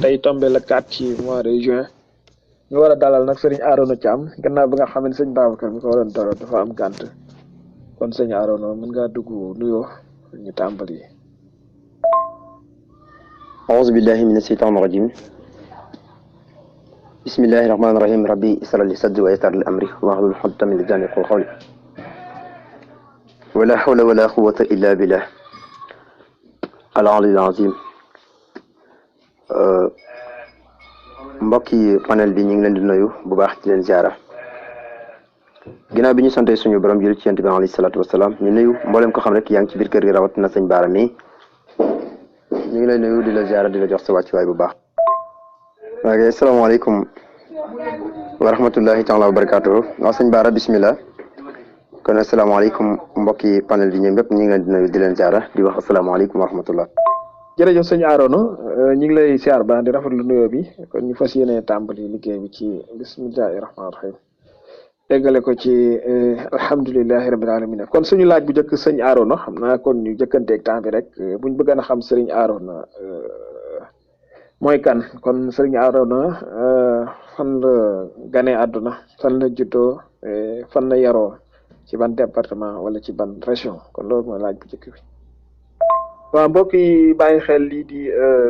tey tombé le 4 ci mois de juin ñu war a dalal nag sëriñ Arona Thiam gannaaw bi nga xam ne sëñ Babacar mi ko waroon dalal dafa am gànt kon sëñ Arona mën ngaa dugg nuyoo ñu tàmbali. أعوذ بالله من الشيطان الرجيم بسم الله الرحمن الرحيم ربي اسرع لي صدري ويسر لي أمري واحلل عقدة من لساني يفقهوا قولي ولا حول ولا قوة إلا بالله العلي العظيم. mbokki panel bi ñu ngi leen di nuyu bu baax di leen ziara ginnaaw bi ñu sante suñu borom jël ci yent bi alayhi salaatu wasalaam ñu nuyu mboolem ko xam rek yaa ngi ci biir kër gi rawat na sëñ Baara mi ñu ngi lay nuyu di la ziara di la jox sa wàccuwaay bu baax. ok asalaamaaleykum wa rahmatullahi taala wa barakaatuhu. waaw sëñ Baara bismillah. kon asalaamaaleykum mbokki panel bi ñoom ñëpp ñu ngi leen di nuyu di leen ziara di wax asalaamaaleykum wa rahmatullah. jërëjëf sëñ Arona ñu ngi lay siyaar ba di rafetlu nuyoo bi kon ñu fas yéene tàmbali liggéey bi ci bismillahi rahmaani rahim teggale ko ci alhamdulilahi rabil alamin kon suñu laaj bu njëkk sëñ Arona xam naa kon ñu jëkkanteeg temps bi rek buñ bëgg a xam sëriñ Arona mooy kan kon sëriñ Arona fan la ganee àdduna fan la juddoo fan la yaroo ci ban département wala ci ban région kon loolu mooy laaj bu njëkk bi. waaw mbokk yi bàyyi xel lii di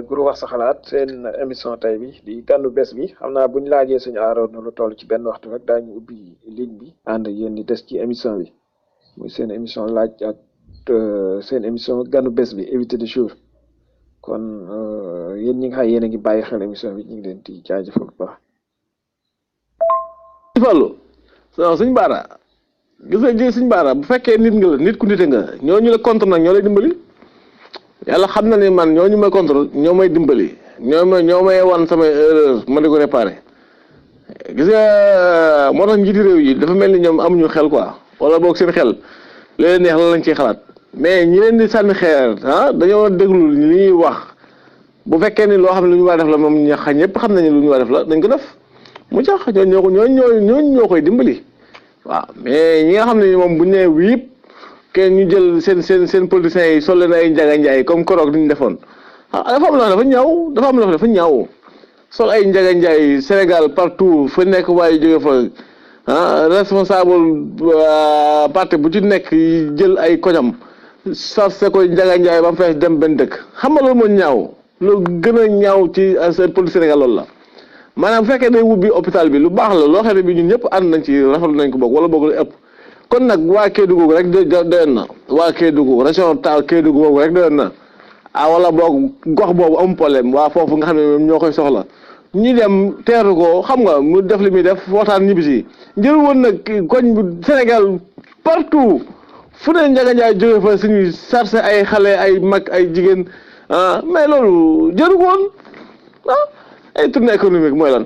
groupe wax sa xalaat seen émission tey bi di gànnu bés bi xam naa buñ laajee suñu Arona lu toll ci benn waxtu rek daañu ubbi ligne bi ànd yéen di des ci émission bi muy seen émission laaj ak seen émission gànnu bés bi invité du jour kon yéen ñi nga xam yéen a ngi bàyyi xel émission bi ñu ngi leen di jaajëfal bu baax. Fallou suñ Baara gis nga suñ Baara bu fekkee nit nga la nit ku nite nga ñooñu la contre nag ñoo lay dimbali. yàlla xam na ni man ñooñu may contrôle ñoo may dimbali ñoo may wan samay erreur ma di ko réparé gis nga moo tax njiiti réew yi dafa mel ni ñoom amuñu xel quoi wala boog seen xel leen neex la lañ ciy xalaat mais ñi leen di sànni xeer dañoo déglu li ñuy wax bu fekkee ni loo xam ne lu ñu war a def la moom ñëpp xam nañu lu ñu war a def la dañ ko def mu cax ñooñu ñoo koy dimbali waaw mais ñi nga xam ne moom bu ñu nee wiip kenn ñu jël seen politiciens yi sol leen ay njaga njaay comme koroog ni ñu defoon dafa am loo xam ne dafa ñaaw sol ay njaga njaay Sénégal partout fa nekk waaye jóge fa responsable parti bu ci nekk jël ay koñam sarse ko njaga njaay ba mu fees dem benn dëkk xam nga loolu moo ñaaw lu gën a ñaaw ci seen politique Sénégal loolu la maanaam bu fekkee day wubbi hôpital bi lu baax la loo xam ne bi ñun ñëpp ànd nañ ci rafetlu nañ ko boog wala boog lu ëpp kon nag waa Kédougou rek doyoon na waa Kédougou région taal Kédougou boobu rek doyoon na wala boog gox boobu am problème waa foofu nga xam ne ñoo koy soxla ñi dem teeru ko xam nga mu def li muy def waxtaan ñibbisi njël woon nag koñ bu Sénégal partout fu ne Njaga Njaay jóge fa suñuy sarse ay xale ay mag ay jigéen mais loolu jëru ko woon ay tournée économique mooy lan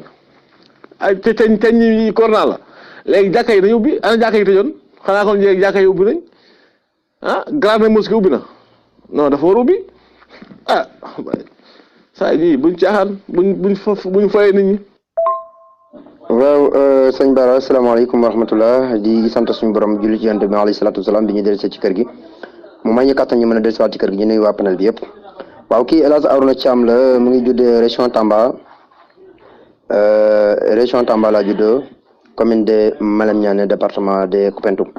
ay te ñi corona la léegi jàkka yi dañu ubbi ana jàkka yi tëjoon xanaa kon léegi jàkka yi ubbi nañ grande mosquée ubbi na non dafa war ubbi saa yi buñ caaxaan buñ foyee nit ñi. waaw sëñ Bara asalaamaaleykum wa rahmatullah di sant suñu borom julli ci yonent bi alayhi salaatu wasalaam bi ñu dellusee ci kër gi mu may ñu kàttan ñu mën a dellusiwaat ci kër gi ñu nuyu waa panel bi yëpp. waaw kii El Hadj Arona Thiam la mu ngi juddee région Tamba laa juddoo commune de Malem Niani département de Koupentoum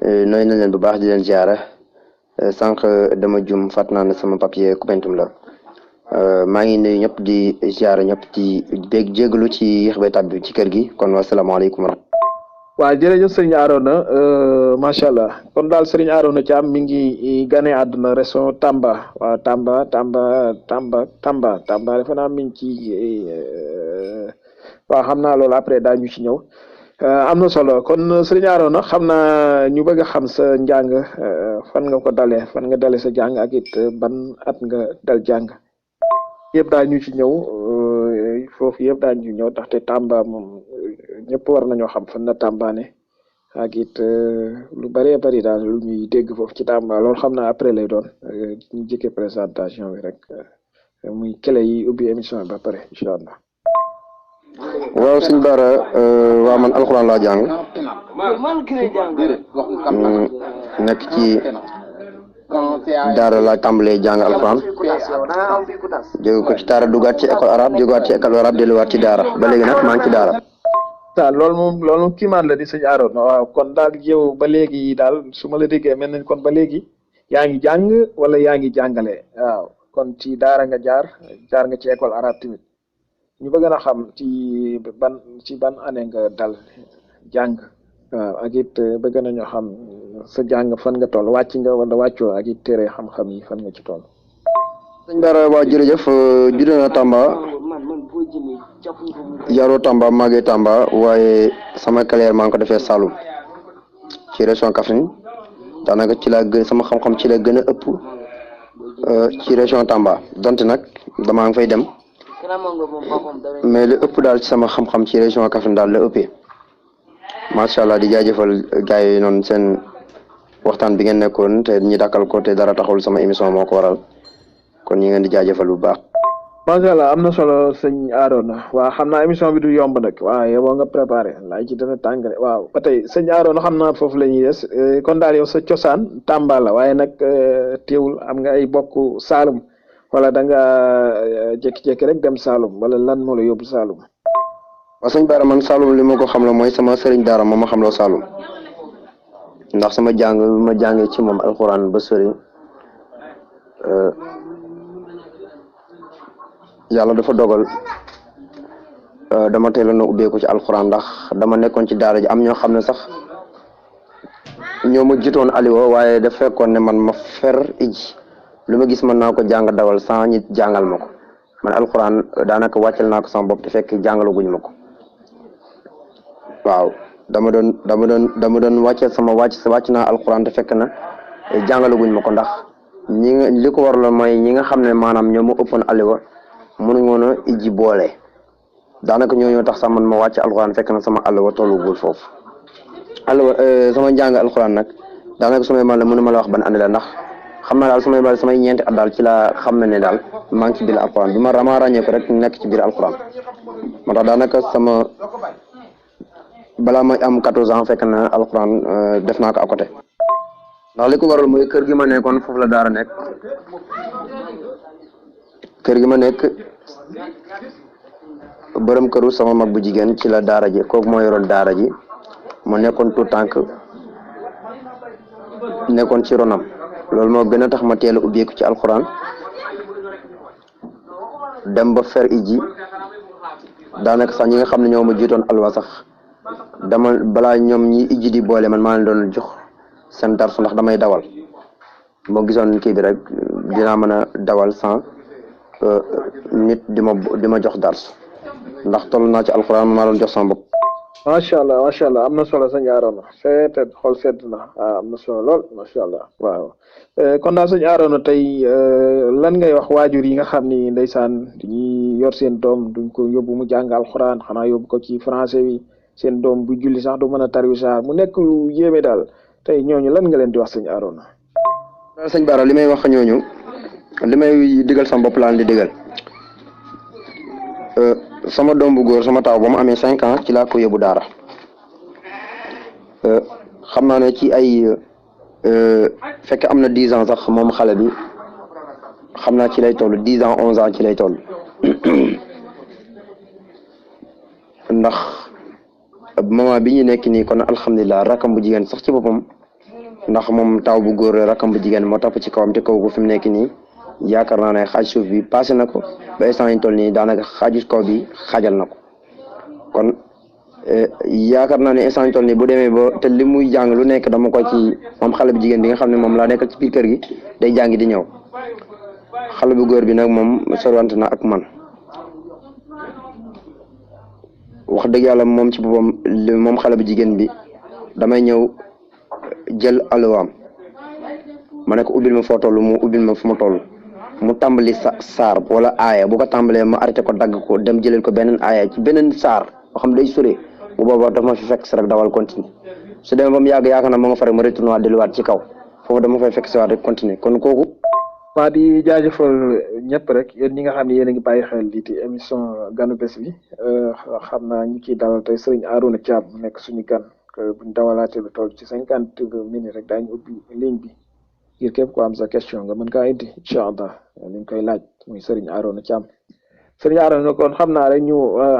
nooy nañ leen bu baax di leen ziara sànq dama jum fàtt naa ne sama papier Koupentoum la maa ngi nuyu ñëpp di ziara ñëpp di bég jégalu ci yéex ba tàbbi ci kër gi kon wasalaamaaleykum. waaw jërëjëf sëriñ Arona macha allah kon daal sëriñ Arona Thiam mi ngi gane àdduna région Tamba waaw Tamba defe naa mi ngi ci waaw xam naa loolu après daañu ci ñëw am na solo kon sëriñ Arona xam naa ñu bëgg a xam sa njàng fan nga ko dalee fan nga dalee sa jàng ak it ban at nga dal jàng yëpp daañu ci ñëw foofu yëpp daañu ci ñëw ndaxte Tamba moom ñëpp war nañoo xam fan la Tamba ne ak it lu bëree bëri daal lu ñuy dégg foofu ci Tamba loolu xam naa après lay doon ñu jëkkee présentation bi rek muy clé yi ubbi émission bi ba pare incha allah. waaw sëñ Bara waaw man alxuraan laa jàng nekk ci daara laa tàmbalee jàng alxuraan jóge ko ci daara dugaat ci école arabe jógaat ci école arabe delluwaat ci daara ba léegi nag maa ngi ci daara. loolu moom kiimaan la di sëñ Arona waaw kon daal yow ba léegi daal su ma la déggee mel nañ kon ba léegi yaa ngi jàng wala yaa ngi jàngale waaw kon ci daara nga jaar nga ci école arabe tamit ñu bëgg na xam ci ban année nga dal jàng waaw ak it bëgg nañoo xam sa jàng fan nga toll wàcc nga wala wàccoo ak it téere xam-xam yi fan nga ci toll. sëñ Bara waa jërëjëf juddoo na Tamba yaroo Tamba màggee Tamba waaye sama carrière maa ngi ko defee Saloum ci région Kaffrine daanaka ci la gën sama xam-xam ci la gën a ëpp ci région Tamba donte nag damaa ngi fay dem mais li ëpp daal ci sama xam-xam ci région Kaffrine daal la ëppee macha allah di jaajëfal gars yi noonu seen waxtaan bi ngeen nekkoon te ñi dakkal ko te dara taxul sama émission moo ko waral kon ñi ngeen di jaajëfal bu baax. macha allah am na solo sëñ Arona waaw xam naa émission bi du yomb nag waaw yow nga préparé laaj ci dana tàngale waaw ba tey sëñ Arona xam naa foofu la ñuy des kon daal yow sa cosaan Tamba la waaye nag teewul am nga ay bokk Saalum wala da nga jékki-jékki rek dem Saalum wala lan moo la yóbbu Saalum. waaw sëñ Bara man Saalum li ma ko xam la mooy sama sëriñ daara moom ma xam loo Saalum ndax sama jàng ma jàngee ci moom alxuraan ba sëriñ yàlla dafa dogal dama teeloon a ubbeeku ci alxuraan ndax dama nekkoon ci daara ji am ñoo xam ne sax ñoo ma jitoon aliwo waaye daf fekkoon ne man ma fer iji lu ma gis mën naa ko jàng dawal sans ñi jàngal ma ko man alxuraan daanaka wàccal naa ko sama bopp te fekk jàngalaguñ ma ko waaw dama doon wàcceel sama wàcc naa alxuraan te fekk na jàngalaguñ ma ko ndax li ko waraloon mooy ñi nga xam ne maanaam ñoo ma ëppoon aliwa mënuñ woon a iji boole daanaka ñoo tax sax man ma wàcc alxuraan fekk na sama aliwa tollugul foofu aliwa sama njàng alxuraan nag daanaka su may mal la mënu ma la wax ban année la ndax xam naa daal su may mal samay ñeenti at daal ci laa xam ne daal maa ngi ci biir alxuraan bi ma ràññee ko rek nekk ci biir alxuraan moo tax daanaka sama balaa may am 14 ans fekk na alxuraan def naa ko à côté ndax li ko waral mooy kër gi ma nekkoon foofu la daara nekk kër gi ma nekk bërëm këru sama mag bu jigéen ci la daara ji kooku moo yoroon daara ji mu nekkoon tout tànk nekkoon ci ronam loolu moo gën a tax ma teel a ubbeeku ci alxuraan dem ba fer iji daanaka sax ñi nga xam ne ñoo ma jiitoon alwa sax dama balaa ñoom ñi iji di boole man maa leen doon jox seen darsu ndax damay dawal moo gisoon kii bi rek dinaa mën a dawal sans nit di ma jox darsu ndax toll naa ci alxuraan maa doon jox sama bopp. macha allah am na solo sëñ Arona xool sedd na am na solo lool macha allah waaw kon daal sëñ Arona tey lan ngay wax waajur yi nga xam ni ndeysaan dañuy yor seen doom duñ ko yóbbu mu jàng alxuraan xanaa yóbbu ko ci français bi seen doom bu julli sax du mën a tariw saar mu nekk yéeme daal tey ñooñu lan nga leen di wax sëñ Arona. daal sëñ Bara li may wax ñooñu li may digal sama bopp laan di digal sama doom bu góor sama taaw ba mu amee 5 ans ci laa ko yóbbu daara xam naa ne ci ay fekk am na 10 ans sax moom xale bi xam naa ci lay toll 10 ans 11 ans ci lay toll ndax moment bi ñu nekk nii kon alhamdulilah rakam bu jigéen sax ci boppam ndax moom taaw bu góor rakam bu jigéen moo topp ci kawam te kaw ko fi mu nekk nii yaakaar naa ne xaaj suuf bi passé na ko ba instant yi toll nii daanaka xaaju kaw bi xaajal na ko kon yaakaar naa ne instant yi toll nii bu demee ba te li muy jàng lu nekk dama ko ci moom xale bu jigéen bi nga xam ne moom laa nekkal ci biir kër gi day jàngi di ñëw xale bu góor bi nag moom sorwante na ak man wax dëgg yàlla moom ci boppam moom xale bu jigéen bi damay ñëw jël alluwaam ma ne ko ubbil ma foo toll mu ubbil ma fu ma toll mu tàmbali saar wala aaya bu ko tàmbalee ma arrêté ko dagg ko dem jëleel ko beneen aaya ci beneen saar boo xam day sore bu boobaa daf ma fi fekk si rek dawal continue su demee ba mu yàgg yaakaar naa ma nga fa rek ma retourné waat delluwaat ci kaw foofu dama fay fekk si waat rek continuer kon kooku. waa di jaajëfal ñëpp rek yéen ñi nga xam ne yéen a ngi bàyyi xel lii di émission ganu bés bi xam naa ñu ciy dalal tey Serigne Arouna Thiam nekk suñu gan buñ dawalaatee lu toll ci 50 minutes rek daañu ubbi ligne bi ngir képp ko am sa question nga mën kaa indi incha allah ni ñu koy laaj muy Serigne Arona Thiam. Serigne Arona kon xam naa rek ñu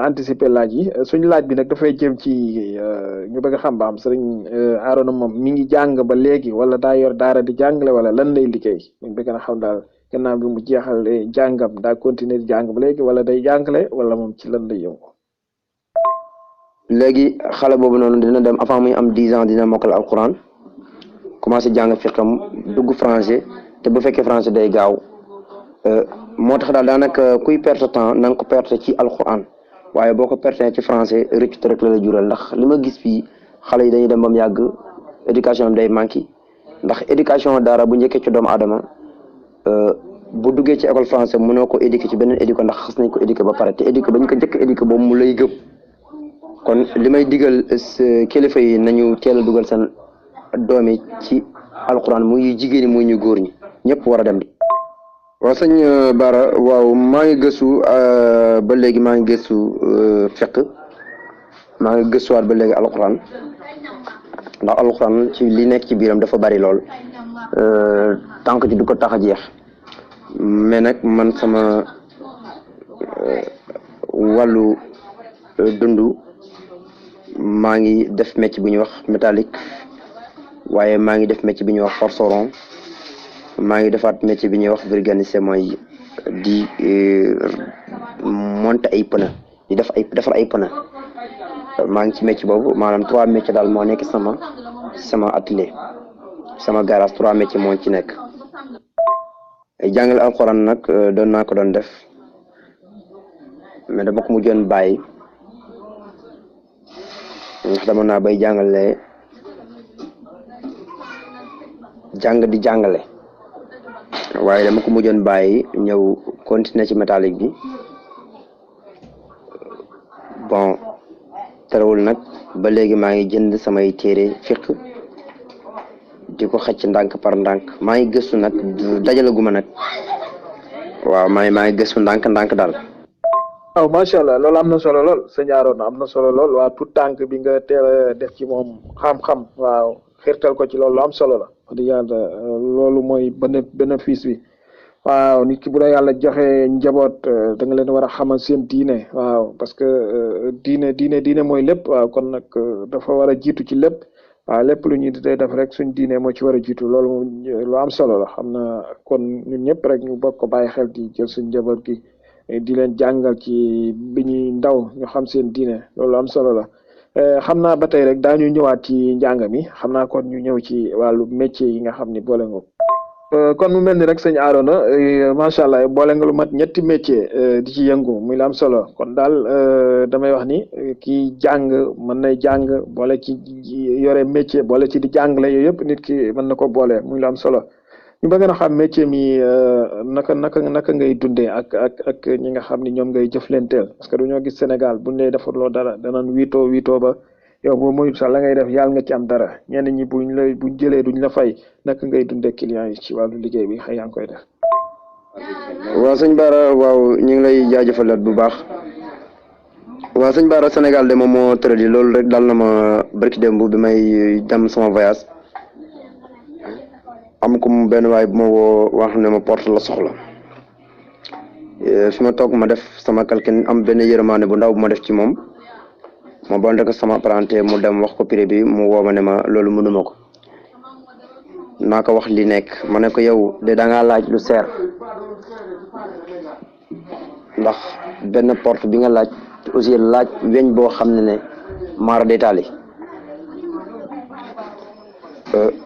anticiper laaj yi suñu laaj bi nag dafay jëm ci ñu bëgg a xam ba am Serigne Arona moom mi ngi jàng ba léegi wala daa yor daara di jàngale wala lan lay liggéey ñu bëgg na xam daal gannaaw bi mu jeexal jàngam daa continuer di jàng ba léegi wala day jàngale wala moom ci lan lay yëngu. léegi xale boobu noonu dina dem avant muy am 10 ans dina mokkal alquran commencé jàng fiqam dugg français te bu fekkee français day gaaw moo tax daal daanaka kuy perte temps na nga ko perte ci alquran waaye boo ko perte ci français rëcc rek la la jural ndax li ma gis fii xale yi dañuy dem ba mu yàgg éducation am day manqué ndax éducation daara bu njëkkee ci doomu aadama bu duggee ci école français mënoo ko éduquer ci beneen éduquer ndax xas nañ ko éduquer ba pare te éduquer ba ñu ko njëkk éduquer boobu mu lay gëm kon li may digal kilifa yi nañu teel a dugal seen doom yi ci alquran muy jigéen ñi muy ñu góor ñi ñëpp war a dem. waaw sëñ Bara waaw maa ngi gëstu ba léegi maa ngi gëstu fiqh maa ngi gëstuwaat ba léegi alquran ndax alquran ci li nekk ci biiram dafa bari lool tànk ci du ko tax a jeex mais nag man sama wàllu dundu maa ngi def métier bu ñuy wax métallique waaye maa ngi def métier bi ñuy wax forceron maa ngi defaat métier bi ñuy wax vulcaniser mooy di monter ay pneu di defar ay pneu maa ngi ci métier boobu maanaam 3 métiers daal moo nekk sama atelier sama garage 3 métiers moo ci nekk. jàngale alxuraan nag doon naa ko doon def mais dama ko mujjoon bàyyi ndax dama naa bay jàngale di jàngale waaye dama ko mujjoon bàyyi ñëw continuer ci métallique bi bon terewul nag ba léegi maa ngi jënd samay téere fiq di ko xëcc ndànk par ndànk maa ngi gëstu nag dajalaguma nag waaw maa ngi gëstu ndànk daal. waaw macha allah loolu am na solo lool sëñ Arona am na solo lool waa tout tànk bi nga teel a def ci moom xam-xam waaw xirtal ko ci loolu am solo la wax dëgg yàlla loolu mooy bénéfice bi waaw nit ki bu la yàlla joxe njaboot da nga leen war a xamal seen diine waaw parce que diine mooy lépp waaw kon nag dafa war a jiitu ci lépp waaw lépp lu ñuy day def rek suñ diine moo ci war a jiitu loolu lu am solo la xam na kon ñun ñëpp rek ñu bokk ko bàyyi xel di jël suñ njaboot gi di leen jàngal ci bi ñuy ndaw ñu xam seen diine loolu am solo la xam naa ba tey rek daañu ñëwaat ci njàng mi xam naa kon ñu ñëw ci wàllu métier yi nga xam ni boole nga kon mu mel ni rek sëñ Arona macha allah boole nga lu mat ñetti métier di ci yëngu muy la am solo kon daal damay wax ni kii jàng mën nay jàng boole ci yore métier boole ci di jàngale yooyu yëpp nit ki mën na ko boole muy la am solo ñu bëgg na xam métier mi naka ngay dundee ak ñi nga xam ni ñoom ngay jëflanteel parce que dañoo gis Sénégal buñ lay defaloo dara danañ wiitoo ba yow boo moytu sax la ngay def yàlla nga ci am dara ñenn ñi buñ jëlee duñ la fay naka ngay dundee clients yi ci wàllu liggéey bi xëy yaa ngi koy def. waaw sëñ Bara waaw ñu ngi lay jaajëfalaat bu baax waaw sëñ Bara Sénégal de moom moo tëradi loolu rek dal na ma barki démb bi may dem sama voyage am ko benn waay bu ma woo wax ne ma porte la soxla fi ma toog ma def sama calcul am benn yërmaane bu ndaw bu ma def ci moom ma bonte ko sama apprenti mu dem wax ko prix bi mu woo ma ne ma loolu mënuma ko naa ko wax li nekk ma ne ko yow de da ngaa laaj lu seer ndax benn porte bi nga laaj aussi laaj weñ boo xam ne maara détaillé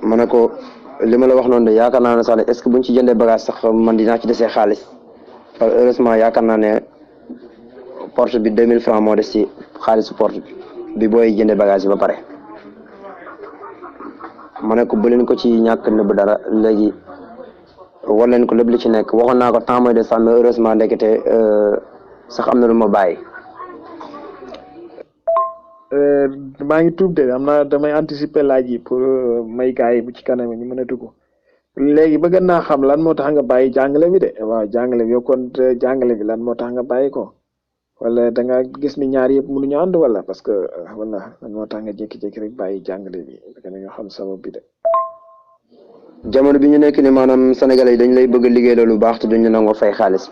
ma ne ko li ma la wax noonu de yaakaar naa ne sax est-ce que buñ ci jëndee bagage sax man dinaa ci desee xaalis heureusement yaakaar naa ne porte bi 2000 francs moo des ci xaalisu porte bi booy jëndee bagage yi ba pare ma ne ko bu leen ko ci ñàkk nëbb dara léegi war leen ko lépp li ci nekk waxoon naa ko temps mooy de sax mais heureusement ndekete sax am na lu ma bàyyi. maa ngi tuub de am naa damay anticiper laaj yi pour may gars yi bu ci kanam ñu mën a dugg léegi bëgg naa xam lan moo tax nga bàyyi jàngale bi de waaw jàngale bi yow kon jàngale bi lan moo tax nga bàyyi ko wala da nga gis ni ñaar yëpp mënuñu ànd wala parce que wala lan moo tax nga jékki-jékki rek bàyyi jàngale bi bëgg nañoo xam sabab bi de. jamono bi ñu nekk ni maanaam sénégalais yi dañ lay bëgg a liggéey loolu lu baax te duñ la nangoo fay xaalis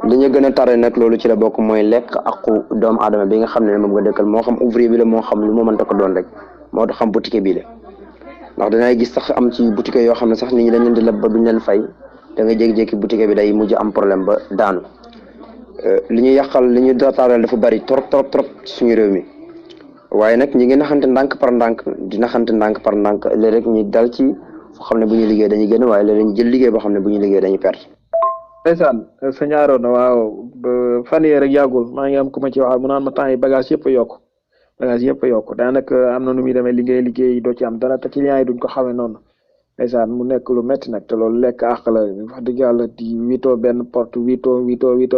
li ñu gën a tare nag loolu ci la bokk mooy lekk aqu doomu aadama bi nga xam ne moom nga dëkkal moo xam ouvrier bi la moo xam lu mu mënta ko doon rek moo tax xam boutique bi la ndax dangay gis sax am ci boutique yoo xam ne sax nit ñi dañ leen di leb ba duñ leen fay da nga jékki-jékki boutique bi day mujj am problème ba daanu li ñu yàqal li ñu taaral dafa bari trop suñu réew mi waaye nag ñi ngi naxante ndànk par ndànk di naxante ndànk par ndànk léeg rek ñu dal ci foo xam ne bu ñu liggéey dañuy gën waaye léeg ñu jël liggéey boo xam ne bu ñu liggéey dañuy perte. ndeysaan sëñ Arona waaw fan yii rek yàggul maa ngi am ku ma ci waxal mu naan ma temps yi bagage yëpp a yokk daanaka am na nu muy demee liggéey doo ci am dara te client yi duñ ko xamee noonu ndeysaan mu nekk lu metti nag te loolu lekk àq la wax dëgg yàlla di witoo benn porte witoo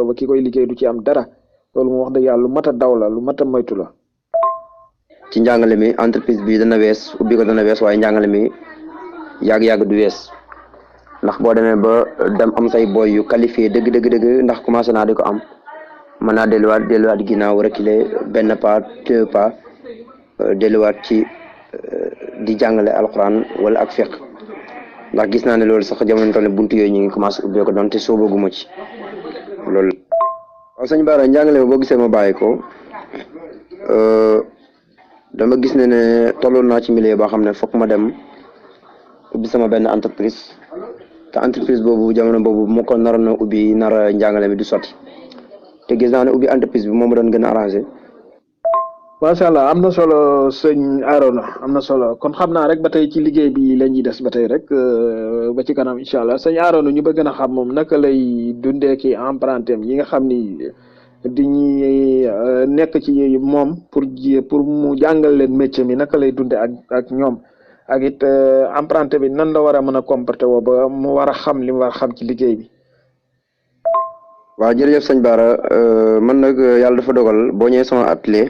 ba ki koy liggéey du ci am dara loolu mu wax dëgg yàlla lu mat a daw la lu mat a moytu la. ci njàngale mi entreprise bi dana wees ubbi ko dana wees waaye njàngale mi yàgg-yàgg du wees ndax boo demee ba dem am say boy yu qualifié dëgg ndax commencé naa di ko am mën naa delluwaat ginnaaw reculer benn pas 2 pas delluwaat ci di jàngale alquran wala ak fiqh ndax gis naa ne loolu sax jamono toll buntu yooyu ñu ngi commencé ubbee ko donte soobaguma ci loolu. waaw sëñ Bara njàngale ma boo gisee ma bàyyi ko dama gis ne tolloon naa ci milieu boo xam ne foog ma dem ubbi sama benn entreprise te entreprise boobu jamono boobu moo ko naroon na ubbi nar njàngale mi du sotti te gis naa ne ubbi entreprise bi moom doon gën a arrangé. macha allah am na solo sëñ Arona am na solo kon xam naa rek ba tey ci liggéey bi la ñuy des ba tey rek ba ci kanam incha allah sëñ Arona ñu bëgg na xam moom naka lay dundee ki emprunté yi nga xam ni di ñuy nekk ci moom pour mu jàngal leen métier mi naka lay dundee ak ñoom ak it emprunté bi nan la war a mën a comporté woo ba mu war a xam li mu war a xam ci liggéey bi. waaw jërëjëf sëñ Bara man nag yàlla dafa dogal boo ñëwee sama atelier.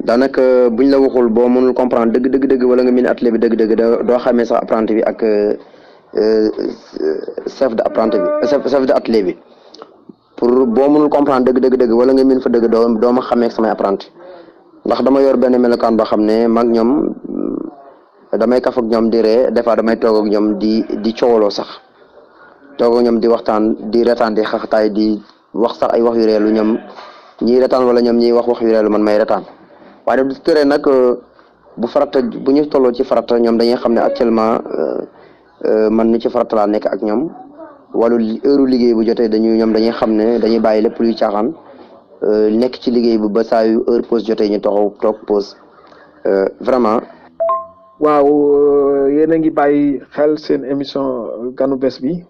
daanaka buñ la waxul boo mënul comprendre dëgg wala nga miin atelier bi dëgg doo xamee sax apprenti bi ak chef de atelier bi pour boo mënul comprendre dëgg wala nga miin fa dëgg doo ma xamee samay apprenti ndax dama yor benn melokaan boo xam ne mag ñoom damay kaf ak ñoom di ree des fois damay toog ak ñoom di coowaloo sax toog ak ñoom di waxtaan di retaan di xaxataay di wax sax ay wax yu reelu ñoom ñiy retaan wala ñoom ñiy wax yu reelu man may retaan waaye du tere nag bu ñu tolloo ci farata ñoom dañuy xam ne actuellement man mi ci farata laa nekk ak ñoom wala heure liggéey bu jotee ñoom dañuy xam ne dañuy bàyyi lépp luy caaxaan nekk ci liggéey bu ba saa yu heure pause jotee ñu toog pause vraiment. waaw yéen a ngi bàyyi xel seen émission ganu bés bi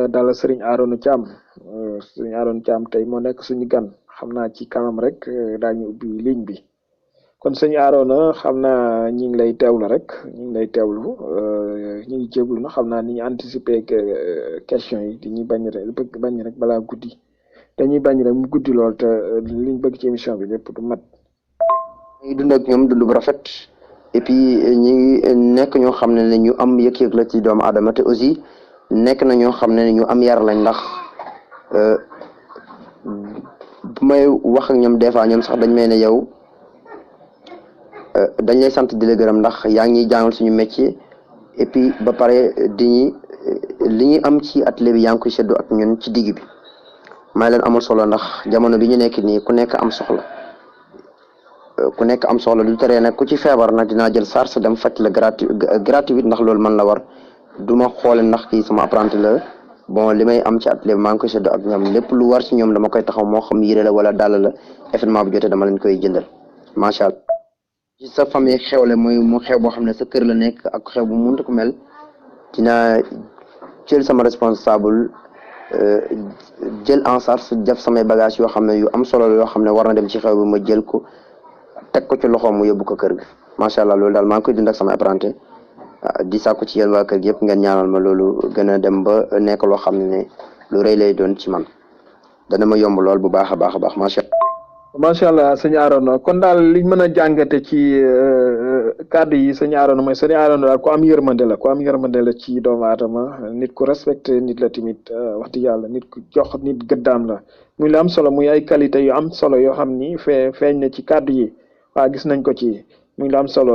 dala Serigne Arona Thiam Serigne Arona Thiam tey moo nekk suñu gan xam naa ci kanam rek daañu ubbi ligne bi. kon sëñ Arona xam naa ñi ngi lay teewlu ñu ngi jéglu na xam naa ni ñu anticiper question yi dañuy bañ rek balaa guddi dañuy bañ rek mu guddi lool te liñ bëgg ci émission bi lépp du mat. ñu dund ak ñoom dund bu rafet et puis ñi nekk ñoo xam ne ñu am yëg-yëg la ci doomu aadama te aussi nekk na ñoo xam ne ñu am yar lañ ndax bu may wax ak ñoom des fois ñoom sax dañ may ne yow. dañ lay sant di la gërëm ndax yaa ngi ñuy jàngal suñu métier et puis ba pare li ñuy am ci atelier bi yaa ngi koy séddoo ak ñun ci digg bi may leen amul solo ndax jamono bi ñu nekk nii ku nekk am soxla du teree nag ku ci feebar nag dinaa jël charge dem faj la gratuit ndax loolu man la war du ma xoole ndax kii sama apprenti la bon li may am ci atelier bi maa ngi koy séddoo ak ñoom lépp lu war ci ñoom dama koy taxaw moo xam yére la wala dàll la événement bu jotee dama leen koy jëndal macha allah. ci sa famille xewle mooy mu xew boo xam ne sa kër la nekk ak xew bu mënta ko mel dinaa jël sama responsable jël en charge def samay bagage yoo xam ne yu am solo yoo xam ne war na dem ci xew bi ma jël ko teg ko ci loxoom mu yóbbu ko kër ga macha allah loolu daal maa ngi koy dund ak samay apprenti di sàkku ci yéen waa kër gi yëpp ngeen ñaanal ma loolu gën a dem ba nekk loo xam ne lu rëy lay doon ci man dana ma yomb lool bu baax a baax macha allah. macha allah sëñ Arona kon daal liñ mën a jàngate ci kàddu yi sëñ Arona mooy sëñ Arona daal ku am yërmande la ci doomu aadama nit ku respecté nit la tamit wax dëgg yàlla nit ku jox nit gëddaam la muy la am solo muy ay qualité yu am solo yoo xam ni feeñ na ci kàddu yi waaw gis nañ ko ci muy lu am solo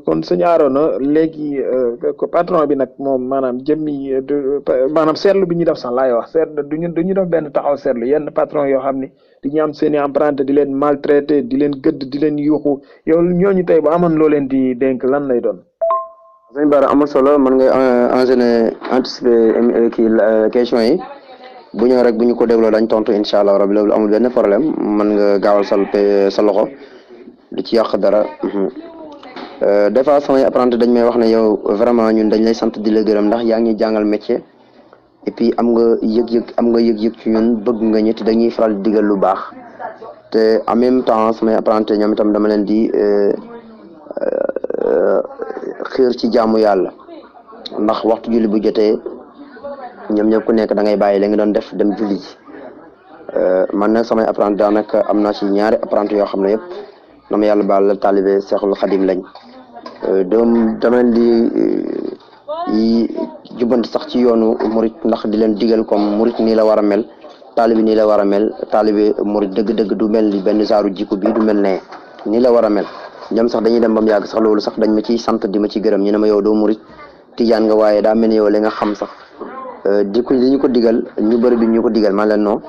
kon sëñ Arona léegi ko patron bi nag moom maanaam jëmmi maanaam seetlu bi ñu def sax laay wax seetlu du ñu def benn taxaw seetlu yenn patron yoo xam ni dañuy am seen i emprunté di leen maltraité di leen gëdd di leen yuuxu yow ñooñu tey bu amoon loo leen di dénk lan lay doon. sëñ Bara amul solo mën nga enchaîner anticiper question yi bu ñëw rek bu ñu ko dégloo dañ tontu incha allah rabi loolu amul benn problème mën nga gaawal sa loxo du ci yàq dara. Des fois samay apprenti dañ may wax ne yow vraiment ñun dañ lay sant di la gërëm ndax yaa ngi jàngal métier et puis am nga yëg-yëg ci ñun bëgg nga ñu te dañuy faral di digal lu baax te en même temps samay apprenti ñoom itam dama leen di xiir ci jaamu yàlla ndax waxtu julli bu jotee ñoom ñëpp ku nekk da ngay bàyyi la nga doon def dem julli ji man nag samay apprenti daanaka am naa ci ñaari apprenti yoo xam ne yëpp dama yàlla baal la taalibe Seexul Xadim lañ dama leen di jubbanti sax ci yoonu murit ndax di leen digal comme murit nii la war a mel taalibe nii la war a mel taalibe murit dëgg-dëgg du mel ni benn saaru jikko bii du mel ne nii la war a mel ñoom sax dañuy dem ba mu yàgg sax loolu sax dañ ma ciy sant di ma ci gërëm ñu ne ma yow doo murit tijaan nga waaye daa mel ni yow li nga xam sax di ko li ñu ko digal ñu bëri bi ñu ko digal man leen non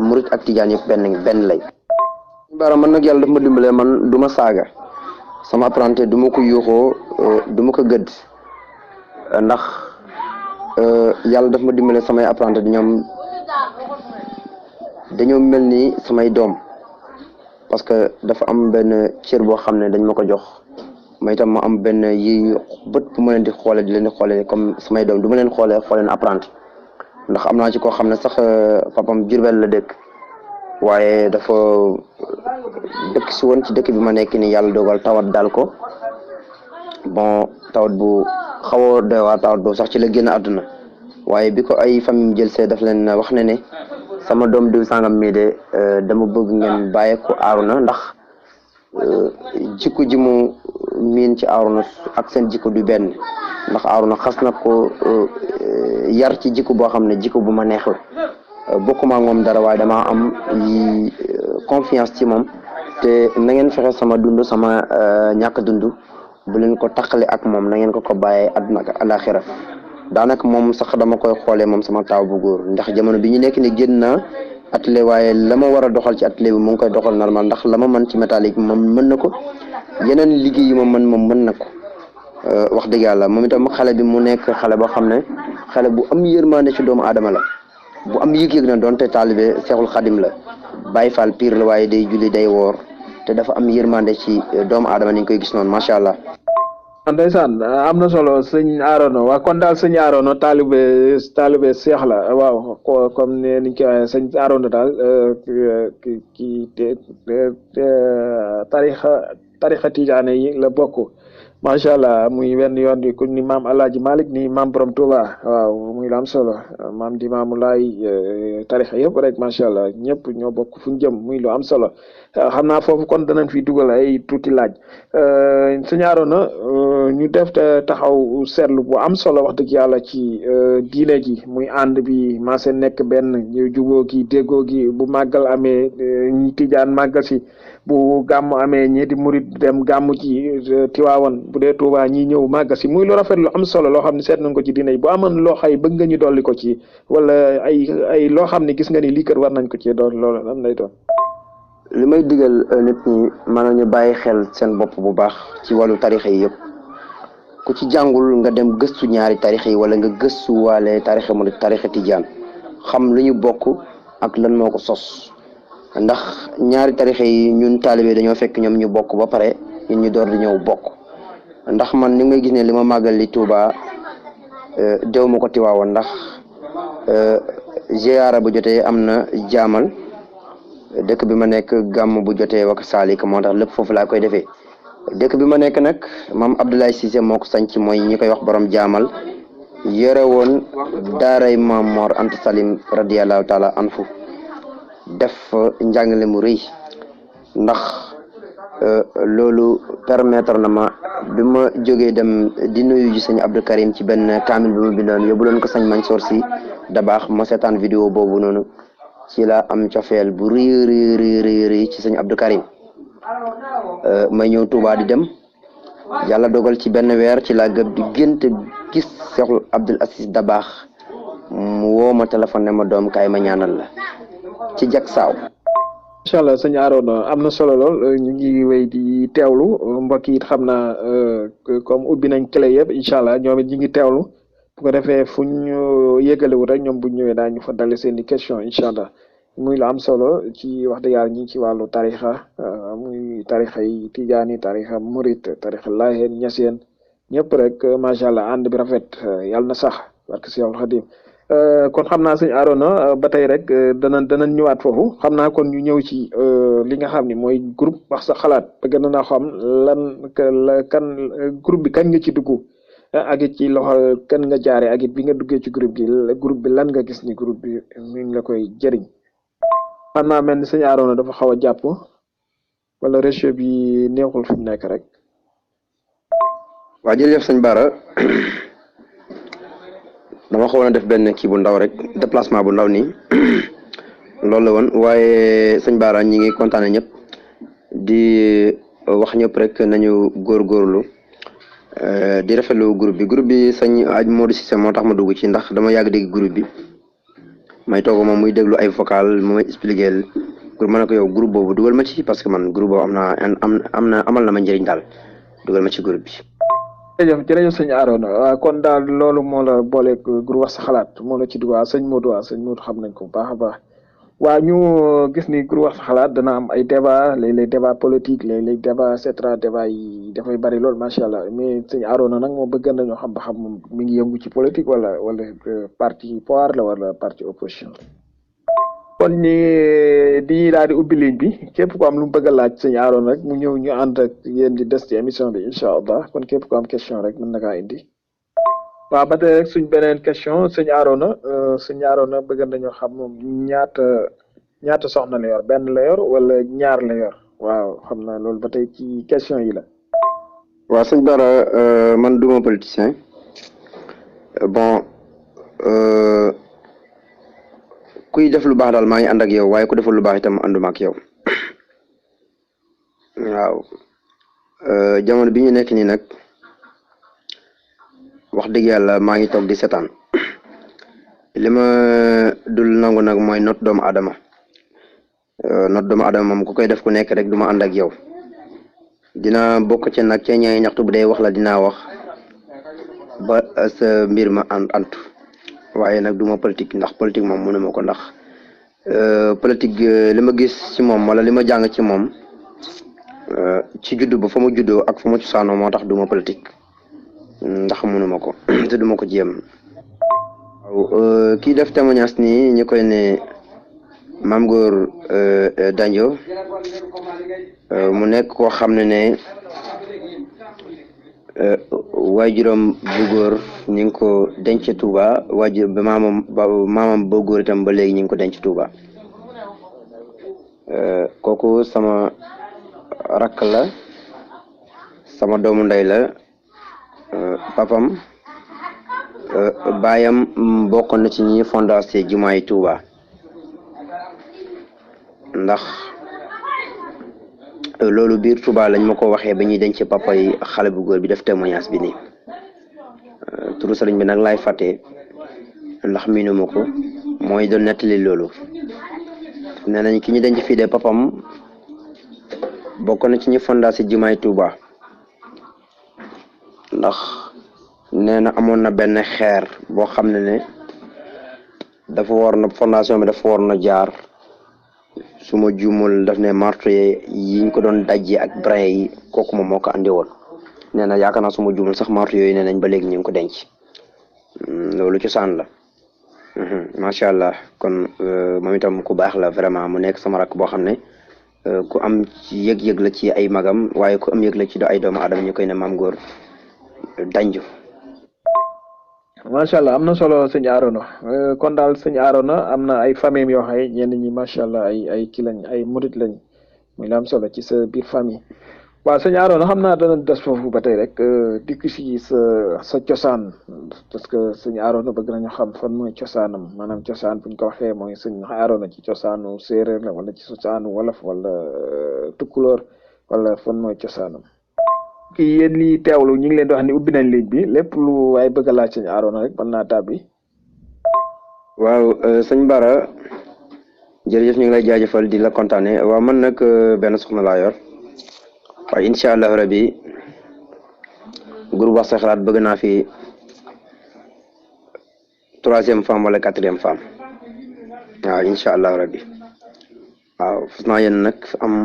murit ak tijaan yëpp benn lay. Bara man nag yàlla daf ma dimbalee man du ma saaga sama apprenti du ma ko yuuxoo du ma ko gëdd ndax yàlla daf ma dimbalee samay apprenti dañoo mel ni samay doom parce que dafa am benn cër boo xam ne dañ ma ko jox ma itam ma am benn yi bët bu ma leen di xoolee di leen di xoolee comme samay doom du ma leen xoolee apprenti ndax am naa ci koo xam ne sax papam Jurbel la dëkk waaye dafa dëkk si woon ci dëkk bi ma nekk ni yàlla dogal tawat daal ko bon tawat bu xaw a doy waar tawat boobu sax ci la génn àdduna waaye bi ko ay famille jël see daf leen wax ne sama doom diw sangam mii de dama bëgg ngeen bàyyi ko Arona ndax jikko ji mu miin ci Arona ak seen jikko du benn ndax Arona xas na ko yar ci jikko boo xam ne jikko bu ma neex la bokkuma ak moom dara waaye dama am confiance ci moom te na ngeen fexe sama dund sama ñàkk dund bu leen ko taqale ak moom na ngeen ko bàyyee àdduna ak alaxira daanaka moom sax dama koy xoolee moom sama taaw bu góor ndax jamono bi ñu nekk ni génn naa atelier waaye la ma war a doxal ci atelier bi mu ngi koy doxal normal ndax la ma mën ci métallique moom mën na ko yeneen liggéey yi moom mën na ko wax dëgg yàlla moom itam xale bi mu nekk xale boo xam ne xale bu am yërmande ci doomu aadama la bu am yëg-yëg na doonte taalibe Seexul Xadim la Baay Faal pire la waaye day julli day woor te dafa am yërmande ci doomu aadama ni ñu koy gis noonu macha allah. ndeysaan am na solo sëñ Arona waa kon daal sëñ Arona taalibe Seex la waaw comme ne niñ koy waxee sëñ Arona daal ki tarixa tijaane yi la bokk macha allah muy wenn yoon bi ku ni maam Alaaji Malik ni maam Borom Tuuba waaw muy la am solo maam di maamu laay tarixa yëpp rek macha allah ñëpp ñoo bokk fu ñu jëm muy lu am solo xam naa foofu kon danañ fi dugal ay tuuti laaj sëñ Arona ñu def taxaw seetlu bu am solo wax dëgg yàlla ci diine ji muy ànd bi maa seen nekk benn ñu juboo gi déggoo gi bu màggal amee ñi tijaan màggal si bu gàmm amee ñii di murit dem gàmm ci Tiwaawan bu dee Tuubaa ñi ñëw màggal si muy lu rafet lu am solo loo xam ne seet nañ ko ci diine ji bu amoon loo xay bëgg nga ñu dolli ko ci wala ay loo xam ne gis nga ni lii kër war nañ ko ci doon loolu lan lay doon. li may digal nit ñi maanaam ñu bàyyi xel seen bopp bu baax ci wàllu tarixa yi yëpp ku ci jàngul nga dem gëstu ñaari tarixa yi wala nga gëstu waale tarixa mu tarixa tijaan xam lu ñu bokk ak lan moo ko sos ndax ñaari tarixa yi ñun taalibe dañoo fekk ñoom ñu bokk ba pare ñun ñu door di ñëw bokk ndax man ni ngay gis ne li ma màggal li Tuuba dew ma ko Tiwaawan ndax ziyaara bu jotee am na jaamal dëkk bi ma nekk gàmm bu jotee wak saalik moo tax lépp foofu laa koy defee dëkk bi ma nekk nag maam Abdoulaye Cissé moo ko sanc mooy ñi koy wax borom jaamal yore woon daaray maam Mor Anta Salim radiyallahu taala anhu def njàngale mu rëy ndax loolu permettre na ma bi ma jógee dem di nuyu ji sëñ Abdou Karim ci benn kaamil bi ma bindoon yóbbu loon ko sëñ Mansour si da baax ma seetaan vidéo boobu noonu ci la am cofeel bu rëy ci sëñ Abdou Karim may ñëw Touba di dem yàlla dogal ci benn weer ci laa gëb di gént gis Cheikh Abdoul Aziz Dabakh mu woo ma téléphone ne ma doom kaay ma ñaanal la ci jak saaw. incha allah sëñ Arona am na solo lool ñu ngi wéy di teewlu mbokk yi xam naa comme ubbi nañ clé yëpp incha allah ñoom it ñu ngi teewlu bu ko defee fu ñu yëgalewu rek ñoom bu ñu ñëwee daañu fa dale seen i question incha allah muy lu am solo ci wax dëgg yàlla ñi ci wàllu tarixa muy tarixa yi tijaani tarixa murit tarixa laayeen ñaseen ñëpp rek macha allah ànd bi rafet yàlla na sax barke Seexul Xadim kon xam naa sëñ Arona ba tey rek danañ ñëwaat foofu xam naa kon ñu ñëw ci li nga xam ni mooy groupe wax sa xalaat bëgg na naa xam lan kan groupe bi kañ nga ci dugg ak it ci loxo kan nga jaare ak it bi nga duggee ci groupe bi lan nga gis ni groupe bi mi ngi la koy jëriñ xam naa mel ni sëñ Arona dafa xaw a jàpp wala réseau bi neexul fi mu nekk rek. waa jërëjëf sëñ Bara dama xawoon a def benn kii bu ndaw rek déplacement bu ndaw nii loolu la woon waaye sëñ Bara ñi ngi kontaane ñëpp di wax ñëpp rek nañu góorgóorlu di rafetlu groupe bi sëñ aj Modou Cissé moo tax ma dugg ci ndax dama yàgg dégg groupe bi may toog moom muy déglu ay vocal mu may expliquer pour ma ne ko yow groupe boobu dugal ma ci parce que man groupe boobu amal na ma njëriñ daal dugal ma ci groupe bi. jërëjëf sëñ Arona waaw kon daal loolu moo la booleeg groupe wax sa xalaat moo la ci dugg sëñ Modou xam nañ ko bu baax a baax waa ñu gis ni groupe wax sa xalaat dana am ay débat léeg-léeg débat politique léeg-léeg débat et cetera débat yi dafay bari lool macha allah mais sëñ Arona nag moom bëgg nañoo xam ba xam moom mi ngi yëngu ci politique wala parti pouvoir la wala parti opposition. kon ñi di daal di ubbi ligne bi képp ku am lu mu bëgg a laaj sëñ Arona rek mu ñëw ñu ànd ak yéen di des ci émission bi incha allah kon képp ku am question rek mën na kaa indi waaw ba tey rek suñ beneen question sëñ Arona bëgg nañoo xam moom ñaata soxna la yor benn la yor wala ñaar la yor waaw xam naa loolu ba tey ci question yi la. waaw sëñ Bara man duma politicien bon. kuy def lu baax daal maa ngi ànd ak yow waaye ku deful lu baax itam ànduma ak yow waaw jamono bi ñu nekk nii nag wax dëgg yàlla maa ngi toog di setaan li ma dul nangu nag mooy not doomu adama moom ku koy def ku nekk rek du ma ànd ak yow dina bokk ci nag ca ñaay ñaxtu bu dee wax la dinaa wax ba sa mbir ma antu waaye nag duma politique ndax politique moom mënuma ko ndax politique li ma gis ci moom wala li ma jàng ci moom ci juddu ba fa ma juddoo ak fa ma cosaanoo moo tax duma politique ndax mënuma ko te duma ko jéem waaw kii def témoignage nii ñu koy ne Mame Gor Dandio mu nekk koo xam ne waajuram bu góor ñu ngi ko denc Touba waajur ba maamam ba góor itam ba léegi ñu ngi ko denc Touba kooku sama rakk la sama doomu ndey la papam baayam bokkoon na ci ñi fondation jumaay Touba ndax loolu biir Touba lañ ma ko waxee ba ñuy denc papa yi xale bu góor bi def témoignage bi nii turu sëriñ bi nag laay fàtte ndax miinuma ko mooy doon nettali loolu nee nañ ki ñu denc fii de papam bokk na ci ñi fondation jumaay Touba ndax nee na amoon na benn xeer boo xam ne dafa war na fondation bi dafa war na jaar su ma juumul daf ne marto yiñ ko doon dajji ak brin yi kooku moom moo ko andi woon nee na yaakaar naa su ma juumul sax marto yooyu nee nañ ba léegi ñu ngi ko denc loolu cosaan la macha allah kon moom itam ku baax la vraiment mu nekk sama rakk boo xam ne ku am yëg-yëg la ci ay magam waaye ku am yëg la ci ay doomu aadama ñu koy ne Mame Gor Dandio. macha allah am na solo sëñ Arona kon daal sëñ Arona am na ay famille yoo xam ne ñenn ñi macha allah ay kii lañ ay murit lañ muy la am solo ci sa biir famille waaw sëñ Arona xam naa dana des foofu ba tey rek dikk si sa cosaan parce que sëñ Arona bëgg nañu xam fan mooy cosaanam maanaam cosaan buñ ko waxee mooy sëñ Arona ci cosaanu séeréer la wala ci cosaanu wolof wala tukkulóor wala fan mooy cosaanam. kii yéen lii teewlu ñu ngi leen di wax ni ubbi nañ ligne bi lépp lu waaye bëgg a laaj sëñ Arona rek mën naa tàbbi. waaw sëñ Bara jërëjëf ñu ngi lay jaajëfal di la kontaane waaw man nag benn soxna laa yor waaye incha allah rabi groupe wax sa xalaat bëgg naa fi 3e femme wala 4e femme waaw incha allah rabi waaw fas naa yéen nag am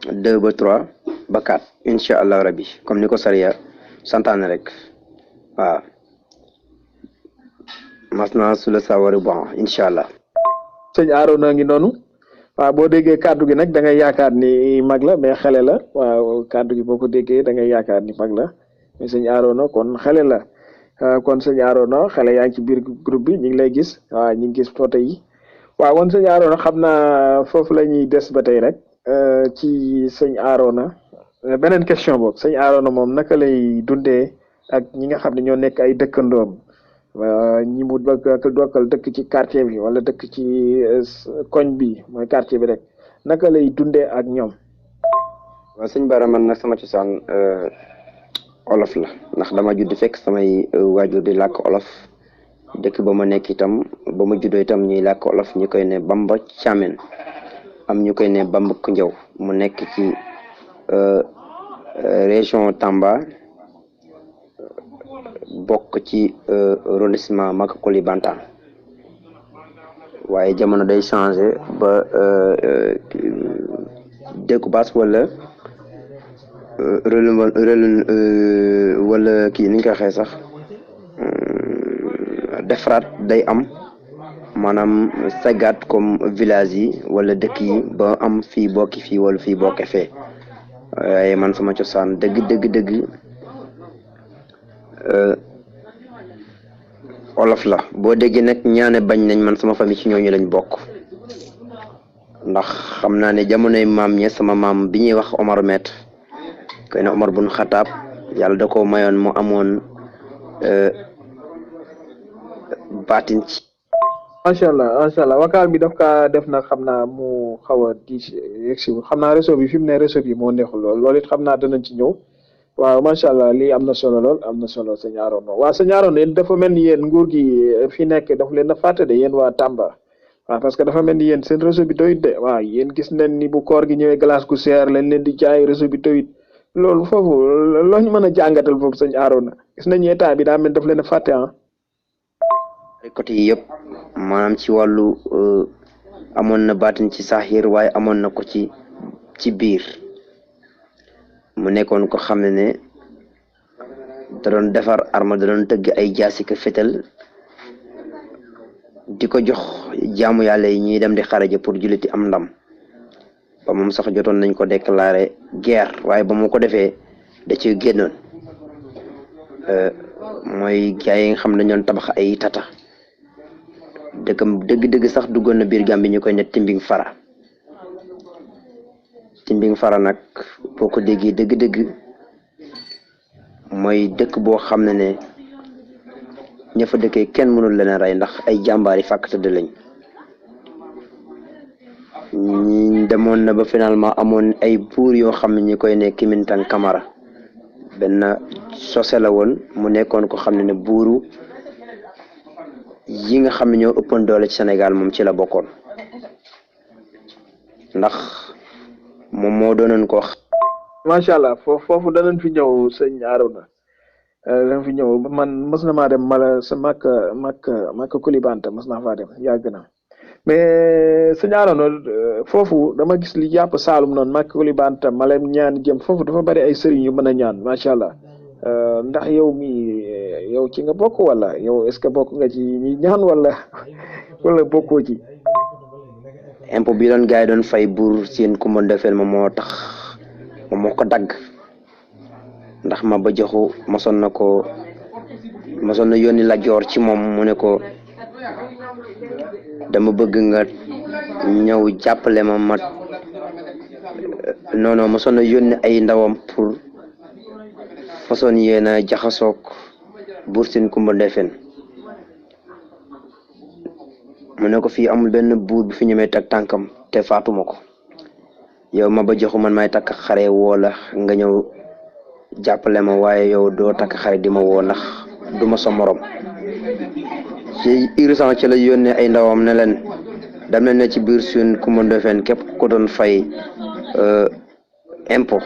2 ba 3 ba 4 incha allah rabi comme ni ko sariya santaane rek waaw mas naa su la sawari bon incha allah. sëñ Arona ngi noonu waaw boo déggee kàddu gi nag da ngay yaakaar ni mag la mais xale la waaw kàddu gi boo ko déggee da ngay yaakaar ni mag la mais sëñ Arona kon xale la kon sëñ Arona xale yaa ngi ci biir groupe bi ñu ngi lay gis waaw ñu ngi gis photo yi waaw kon sëñ Arona xam naa foofu la ñuy des ba tey rek ci sëñ Arona beneen question boobu sëñ Arona moom naka lay dundee ak ñi nga xam ne ñoo nekk ay dëkkandoom ñi mu dokkal dëkk ci quartier bi wala dëkk ci koñ bi mooy quartier bi rek naka lay dundee ak ñoom. waaw sëñ Bara man nag sama cosaan olof la ndax dama judd fekk samay waajur di làkk olof dëkk ba ma nekk itam ba ma juddoo itam ñuy làkk olof ñu koy ne Bamba Thiamène am ñu koy ne Bamba Koundiaw mu nekk ci région Tamba. bokk ci arrondissement Maka Koulibantang waaye jamono day changé ba découpage wala wala kii ni ñu koy waxee sax defaraat day am maanaam seggaat comme village yi wala dëkk yi ba am fii bokki fii wala fii bokke fee waaye man sama cosaan dëgg olof la boo déggee nag ñaane bañ nañ man sama famille ci ñooñu lañ bokk ndax xam naa ne jamonoy maam ñe sama maam bi ñuy wax Omar Met koy na Omar bun Xataab yàlla da ko mayoon mu amoon baatin ci macha allah wakaam bi daf kaa def nag xam naa mu xaw a diis yegsi xam naa réseau bi fi mu ne réseau bi moo neexul loolu it xam naa danañ ci ñëw waaw macha allah lii am na solo lool am na solo sëñ Arona waaw sëñ Arona yéen dafa mel ni yéen nguur gi fi nekk daf leen a fàtte de yéen waa Tamba waaw parce que dafa mel ni yéen seen réseau bi doyut de waaw yéen gis nañ ni bu koor gi ñëwee glace gu seer lañ leen di jaay réseau bi doyut loolu foofu loo ñu mën a jàngatal foofu sëñ Arona gis nañu état bi daa mel daf leen a fàtte ah. côté yi yëpp maanaam ci wàllu amoon na baatin ci saaxiir waaye amoon na ko ci biir. mu nekkoon ko xam ne da doon defar arme da doon tëgg ay jaasi ka fetal di ko jox jaamu yàlla yi ñuy dem di xaraje pour julliti am ndam ba moom sax jotoon nañ ko déclarer guerre waaye ba mu ko defee da ciy génnoon mooy gaa yi nga xam ne dañu doon tabax ay tata dëkkam dëgg-dëgg sax duggoon na biir Gàmbi ñu koy ne Timbing Fara nag boo ko déggee dëgg-dëgg mooy dëkk boo xam ne ña fa dëkkee kenn mënul leen a rey ndax ay jàmbaar yi fàkk tëdd lañ ñi demoon na ba finalement amoon ay buur yoo xam ne ñi koy ne Kimintang Kamara benn sose la woon mu nekkoon ko xam ne buuru yi nga xam ne ñoo ëppoon doole ci Sénégal moom ci la bokkoon ndax moom moo doonoon ko wax. macha allah foofu danañ fi ñëw sëñ Arona danañ fi ñëw man mës na maa dem mala sa Maka Koulibantang mës naa faa dem yàgg na mais sëñ Arona foofu dama gis li jàpp Saalum noonu Maka Koulibantang Malem ñaan jëm foofu dafa bari ay sëriñ yu mën a ñaan macha allah ndax yow yow ci nga bokk wala yow est-ce que bokk nga ci ñi ñaan wala bokkoo ci. impôt bi doon gars yi doon fay buur seen Kumba Ndofeen moom moo tax moom moo ko dagg ndax ma ba joxu mosoon na yónni la joor ci moom mu ne ko dama bëgg nga ñëw jàppale ma non mosoon na yónni ay ndawam pour façon yéen a jaxasoog buur seen Kumba Ndofeen mu ne ko fii amul benn buur bu fi ñemee teg tànkam te faatuma ko yow ma ba joxu man may takk xare woo la nga ñëw jàppale ma waaye yow doo takk xare di ma woo ndax du ma sa morom ci urgence ci la yónnee ay ndawam ne leen dem nañ ne ci biir suñ Coumba Ndoffène képp ko doon fay impôt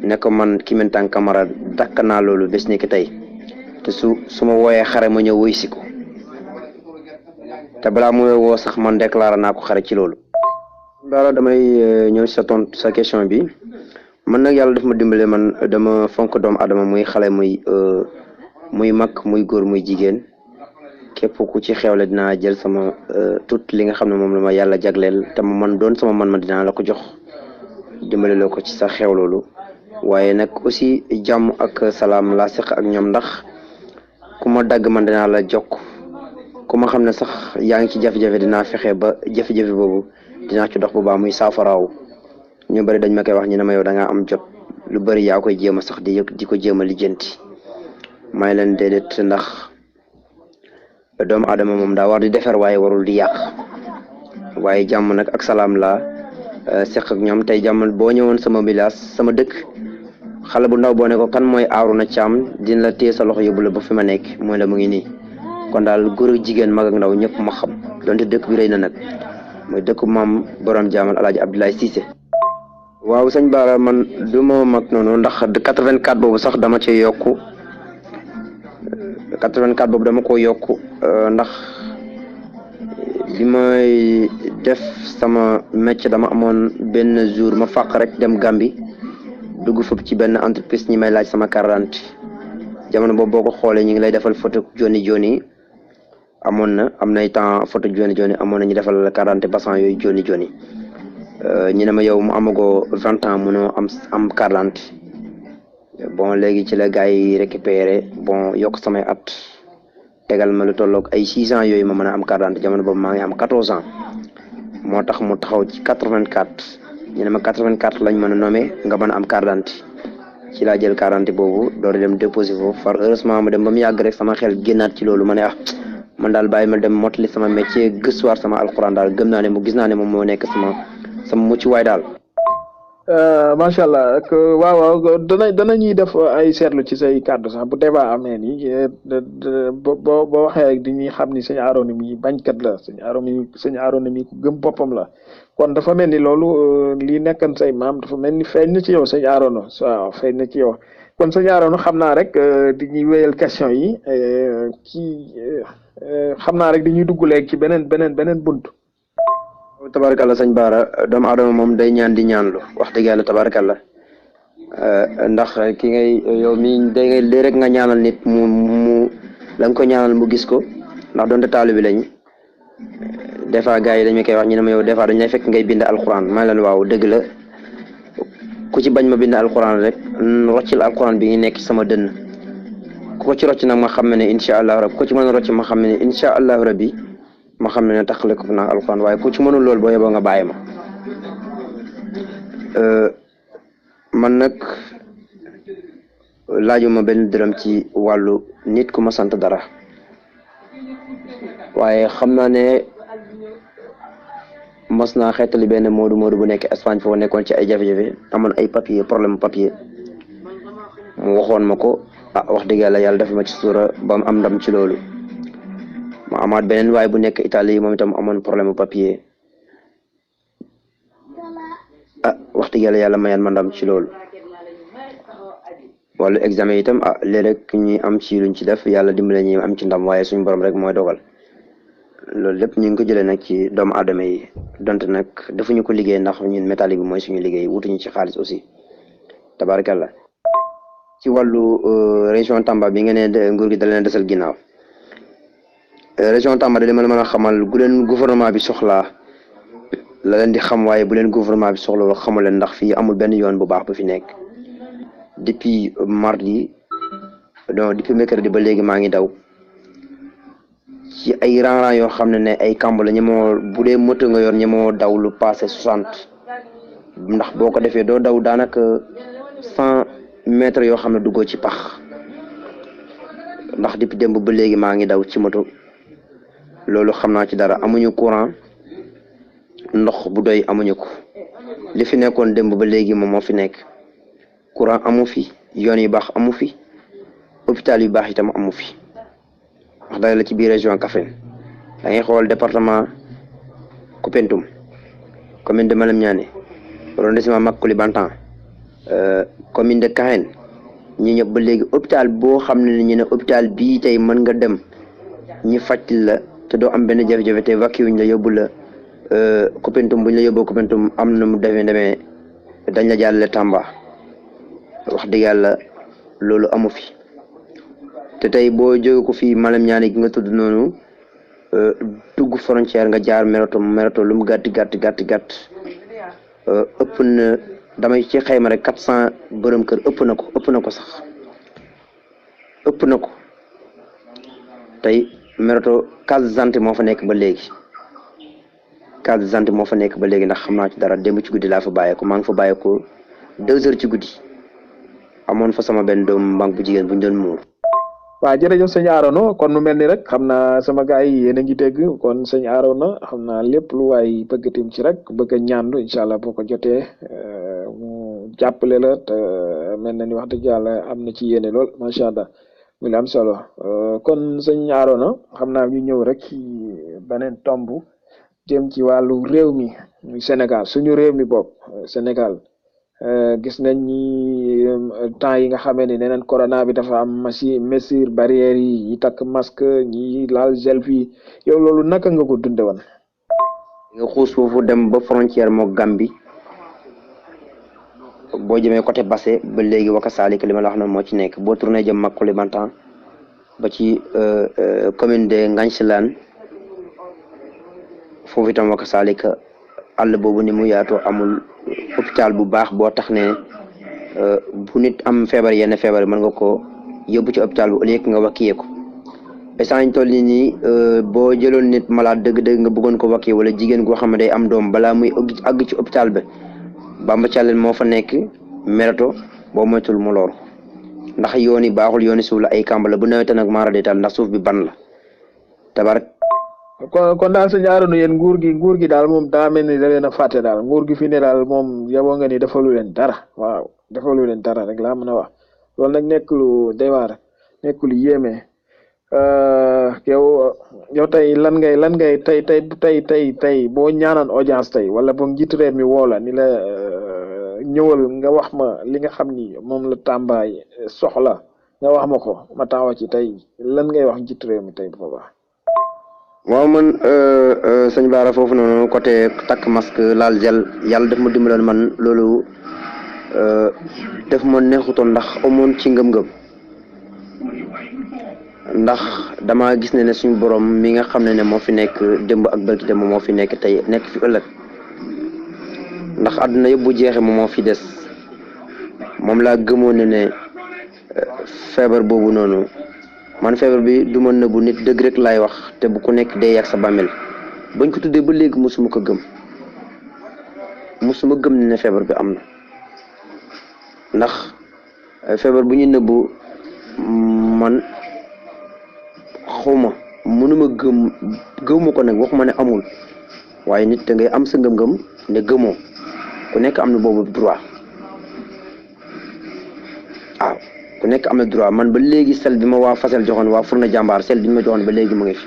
ne ko man Kimentang Camara dakk naa loolu bés ni ki tey te su ma wooyee xare ma ñëw wuy si ko te balaa muy woo sax man déclaré naa ko xare ci loolu. Bara damay ñëw sa tontu sa question bi man nag yàlla daf ma dimbale man dama fonk doomu adama muy xale muy mag muy góor muy jigéen képp ku ci xewle dinaa jël sama tout li nga xam ne moom la ma yàlla jagleel te ma man doon sama man dinaa la ko jox dimbale la ko ci sa xew loolu waaye nag aussi jàmm ak salaam laa seq ak ñoom ndax ku ma dagg man dinaa la jokk ku ma xam ne sax yaa ngi ci jafe-jafe dinaa fexe ba jafe-jafe boobu dinaa ci dox bu baax muy saafaraaw ñu bari dañ ma koy wax ñu ne ma yow da ngaa am jot lu bari yaa koy jéem a sax di ko jéem a lijjanti may leen déedéet ndax doomu aadama moom daa war di defar waaye warul di yàq waaye jàmm nag ak salaam la seq ak ñoom tey jàmm boo ñëwoon sama village sama dëkk xale bu ndaw boo ne ko kan mooy Arouna Thiam dina la téye sa loxo yóbbu la ba fi ma nekk mooy la mu ngi nii kon daal góor ak jigéen mag ak ndaw ñëpp ma xam donte dëkk bi rëy na nag mooy dëkku maam borom jaamal Alaaji Abdoulaye Cissé. waaw sëñ Bara man du ma mag noonu ndax 84 boobu sax dama ci yokku 84 boobu dama ko yokku ndax bi may def sama métier dama amoon benn jour ma fàq rek dem Gambie dugg foofu ci benn entreprise ñi may laaj sama carte d'identité jamono boobu boo ko xoolee ñu ngi lay defal photo joni am nay temps photo joni amoon na ñu defal la carte d'identité basan yooyu joni ñu ne ma yow mu amagoo 20 ans mënoo am carte d'identité bon léegi ci la gars yi récupéré bon yokk samay at tegal ma lu tolloog ay 6 ans yooyu ma mën a am carte d'identité jamono boobu maa ngi am 14 ans moo tax mu taxaw ci 84 ñu ne ma 84 lañ mën a nommé nga mën a am carte d'identité ci laa jël carte d'identité boobu door dem déposé foofu far heureusement ma dem ba mu yàgg rek sama xel génnaat ci loolu ma ne man daal bàyyi ma dem mottali sama métier gëstuwaat sama alxuraan daal gëm naa ne gis naa ne moom moo nekk sama mucc waay daal. macha allah ak waaw danañuy def ay seetlu ci say kàddu sax bu débat amee nii boo waxee rek di ñuy xam ni sëñ Arouna mi bañkat la sëñ Arouna mi ku gëm boppam la kon dafa mel ni loolu lii nekkan say maam dafa mel ni feeñ na ci yow sëñ Arouna waaw feeñ na ci yow kon sëñ Arouna xam naa rek di ñuy wéyal question yi xam naa rek di ñuy dugg léegi ci beneen bunt. tabarakalla sëñ Bara doomu aadama moom day ñaan di ñaanlu wax dëgg yàlla tabarakalla ndax ki ngay yow mi day rek nga ñaanal nit mu la nga ko ñaanal mu gis ko ndax doonte taalu bi lañ des fois gars yi dañu koy wax ñu ne ma yow des fois dañ lay fekk ngay bind alxuraan ma leen waaw dëgg la ku ci bañ ma bind alxuraan rek roccil alxuraan bi ngi nekk sama dënn ku ko ci rocc nag ma xam ne incha allah rabbi ku ci mën a rocc ma xam ne incha allah rabbi ma xam ne taxale ko naa alxuraan waaye ku ci mënul lool boo yeboo nga bàyyi ma man nag laajuma benn dërëm ci wàllu nit ku ma sant dara waaye xam naa ne mos naa xeetali benn moodu bu nekk Espagne foofu nekkoon ci ay jafe-jafe amoon ay problème papier mu waxoon ma ko wax dëgg yàlla def ma ci suura ba mu am ndam ci loolu ma amaat beneen waaye bu nekk Italie moom itam amoon problème papier wax dëgg yàlla mayaan ma ndam ci loolu wàllu examen itam léeg-léeg ñi am ci luñ ci def yàlla dimbale ñi am ci ndam waaye suñu borom rek mooy dogal loolu lépp ñu ngi ko jëlee nag ci doomu aadama yi donte nag defuñu ko liggéey ndax ñun métallique bi mooy suñu liggéey wutuñu ci xaalis aussi tabarakallah ci wàllu région Tamba bi nga ne nguur gi da leen desal ginnaaw région Tamba da li ma la mën a xamal bu leen gouvernement bi soxlaa la leen di xam waaye bu leen gouvernement bi soxla xamul leen ndax fii amul benn yoon bu baax bu fi nekk depuis mardi donc depuis mercredi ba léegi maa ngi daw ci ay rang-rang yoo xam ne ay kamb la ñemoo bu dee moto nga yor ñemoo daw lu passé 60 ndax boo ko defee doo daw daanaka 100 mètres yoo xam ne duggoo ci pax ndax depuis démb ba léegi maa ngi daw ci moto loolu xam naa ci dara amuñu courant ndox bu doy amuñu ko li fi nekkoon démb ba léegi moom moo fi nekk courant amu fi yoon yu baax amu fi hôpital yu baax itam amu fi wax dëgg la ci biir région Kaffrine da ngay xool département Koupentoum commune de Malem Niani arrondissement Makuli Bantan commune de Kahen ñi ñëpp ba léegi hôpital boo xam ne ñu ne hôpital bii tey mën nga dem ñi faj la te doo am benn jafe-jafe te vaccin wuñ la yóbbu la Koupentoum buñ la yóbboo Koupentoum am na mu demee dañ la jàllale Tamba wax dëgg yàlla loolu amu fi te tey boo jóge ko fii Malem Niani gi nga tudd noonu dugg frontière nga jaar Meroto lu mu gàtt ëpp na damay ci xayma rek 400 bërëm kër ëpp na ko sax ëpp na ko tey Meroto case de santé moo fa nekk ba léegi ndax xam naa ci dara démb ci guddi laa fa bàyyeeko maa ngi fa bàyyeeko 2 heures ci guddi amoon fa sama benn doom mbank bu jigéen bu ñu doon muur. waaw jërëjëf sëñ Arona kon mu mel ni rek xam naa sama gars yi yéen a ngi dégg kon sëñ Arona xam naa lépp lu waay bëgg tim ci rek bëgg a ñaandu incha allah boo ko jotee mu jàppale la te mel na ni wax dëgg yàlla am na ci yéene lool macha allah mu ngi am solo kon sëñ Arona xam naa ñu ñëw rek ci beneen tomb jëm ci wàllu réew mi muy Sénégal suñu réew mi bopp Sénégal. Gis nañ ni temps yi nga xamee ne neneen corona bi dafa am mesure barrières yi takk masque ñi laal gel fii yow loolu naka nga ko dunde woon nga xuus foofu dem ba frontière moo Gambie boo jëmee côté Basse ba léegi Waka Salik li ma la wax na moo ci nekk boo tourné jëm Makuli Bantan ba ci commune de Ngancilane foofu itam Waka Salik àll boobu ni mu yaatoo amul hôpital bu baax boo tax ne bu nit am feebar yenn feebar mën nga ko yóbbu ci hôpital bi au lieu que nga wakkiyee ko instant ñu toll nii boo jëloon nit malade dëgg-dëgg nga bëggoon ko wakkiyee wala jigéen goo xam ne day am doom balaa muy àgg ci hôpital bi Bamba Thialène moo fa nekk Meroto boo moytul mu loru ndax yoon yi baaxul yooni suuf la ay kàmb la bu nawetee nag maara day taal ndax suuf bi ban la tabarak kon daal sëñ Arona yéen nguur gi daal moom daa mel ni da leen a fàtte daal nguur gi fi ne daal moom yaboo nga ni defalu leen dara waaw defalu leen dara rek laa mën a wax loolu nag nekk lu doy waar nekk lu yéeme yow tey lan ngay tey boo ñaanaan audience tey wala boog njiitu réew mi woo la ni la ñëwal nga wax ma li nga xam ni moom la Tamba soxla nga wax ma ko ma taxaw ci tey lan ngay wax njiitu réew mi tey bu boobaa. waaw man sëñ Bara foofu noonu côté takk masque laal gel yàlla daf ma dimbaloon man loolu daf ma neexutoon ndax amoon ci ngëm-ngëm ndax dama gis ne suñu borom mi nga xam ne moo fi nekk démb ak barki démb moo fi nekk tey nekk fi ëllëg ndax àdduna yëpp bu jeexee moom moo fi des moom laa gëmoon ne feebar boobu noonu man feebar bi du ma nëbbu nit dëgg rek laay wax te bu ku nekk dee yàgg sa bàmmeel bañ ko tuddee ba léegi mosuma ko gëm ne feebar bi am na ndax feebar bu ñu nëbbu man xawma mënuma gëwma ko nag waxuma ne amul waaye nit da ngay am sa ngëm-ngëm ne gëmoo ku nekk am na boobu droit waaw ku nekk am na droit man ba léegi sel bi ma waa Fasel joxoon waa Furna Jàmbaar sel bi ñu ma joxoon ba léegi mu ngi fi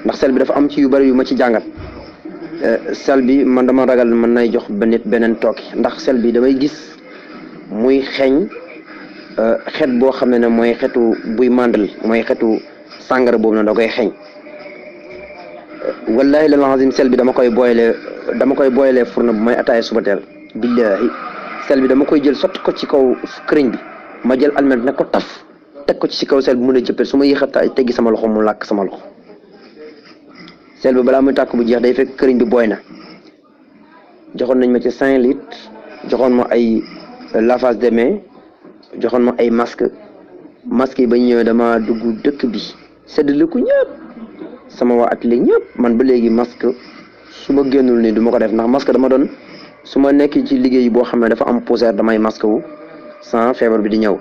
ndax sel bi dafa am ci yu bari yu ma ci jàngat sel bi man dama ragal mën nay jox ba nit beneen tooki ndax sel bi damay gis muy xeeñ xet boo xam ne mooy xetu buy màndal mooy xetu sàngara boobu noonu da koy xeeñ wallahi la azim sel bi dama koy booyalee Furna bu may ataaya suba teel billahi sel bi dama koy jël sotti ko ci kaw këriñ bi ma jël almet ne ko taf teg ko ci kaw sel bi mun a jëppee su ma yéexata teggi sama loxo mu làkk sama loxo sel bi balaa muy tàkk bu jeex day fekk këriñ bi booy na joxoon nañ ma ci 5 litres joxoon ma ay lavage de mains joxoon ma ay masque yi ba ñu ñëwee dama dugg dëkk bi séddale ko ñëpp sama waa atelier ñëpp man ba léegi masque su ma génnul nii du ma ko def ndax masque dama doon su ma nekk ci liggéey boo xam ne dafa am poussière damay masque wu sans feebar bi di ñëw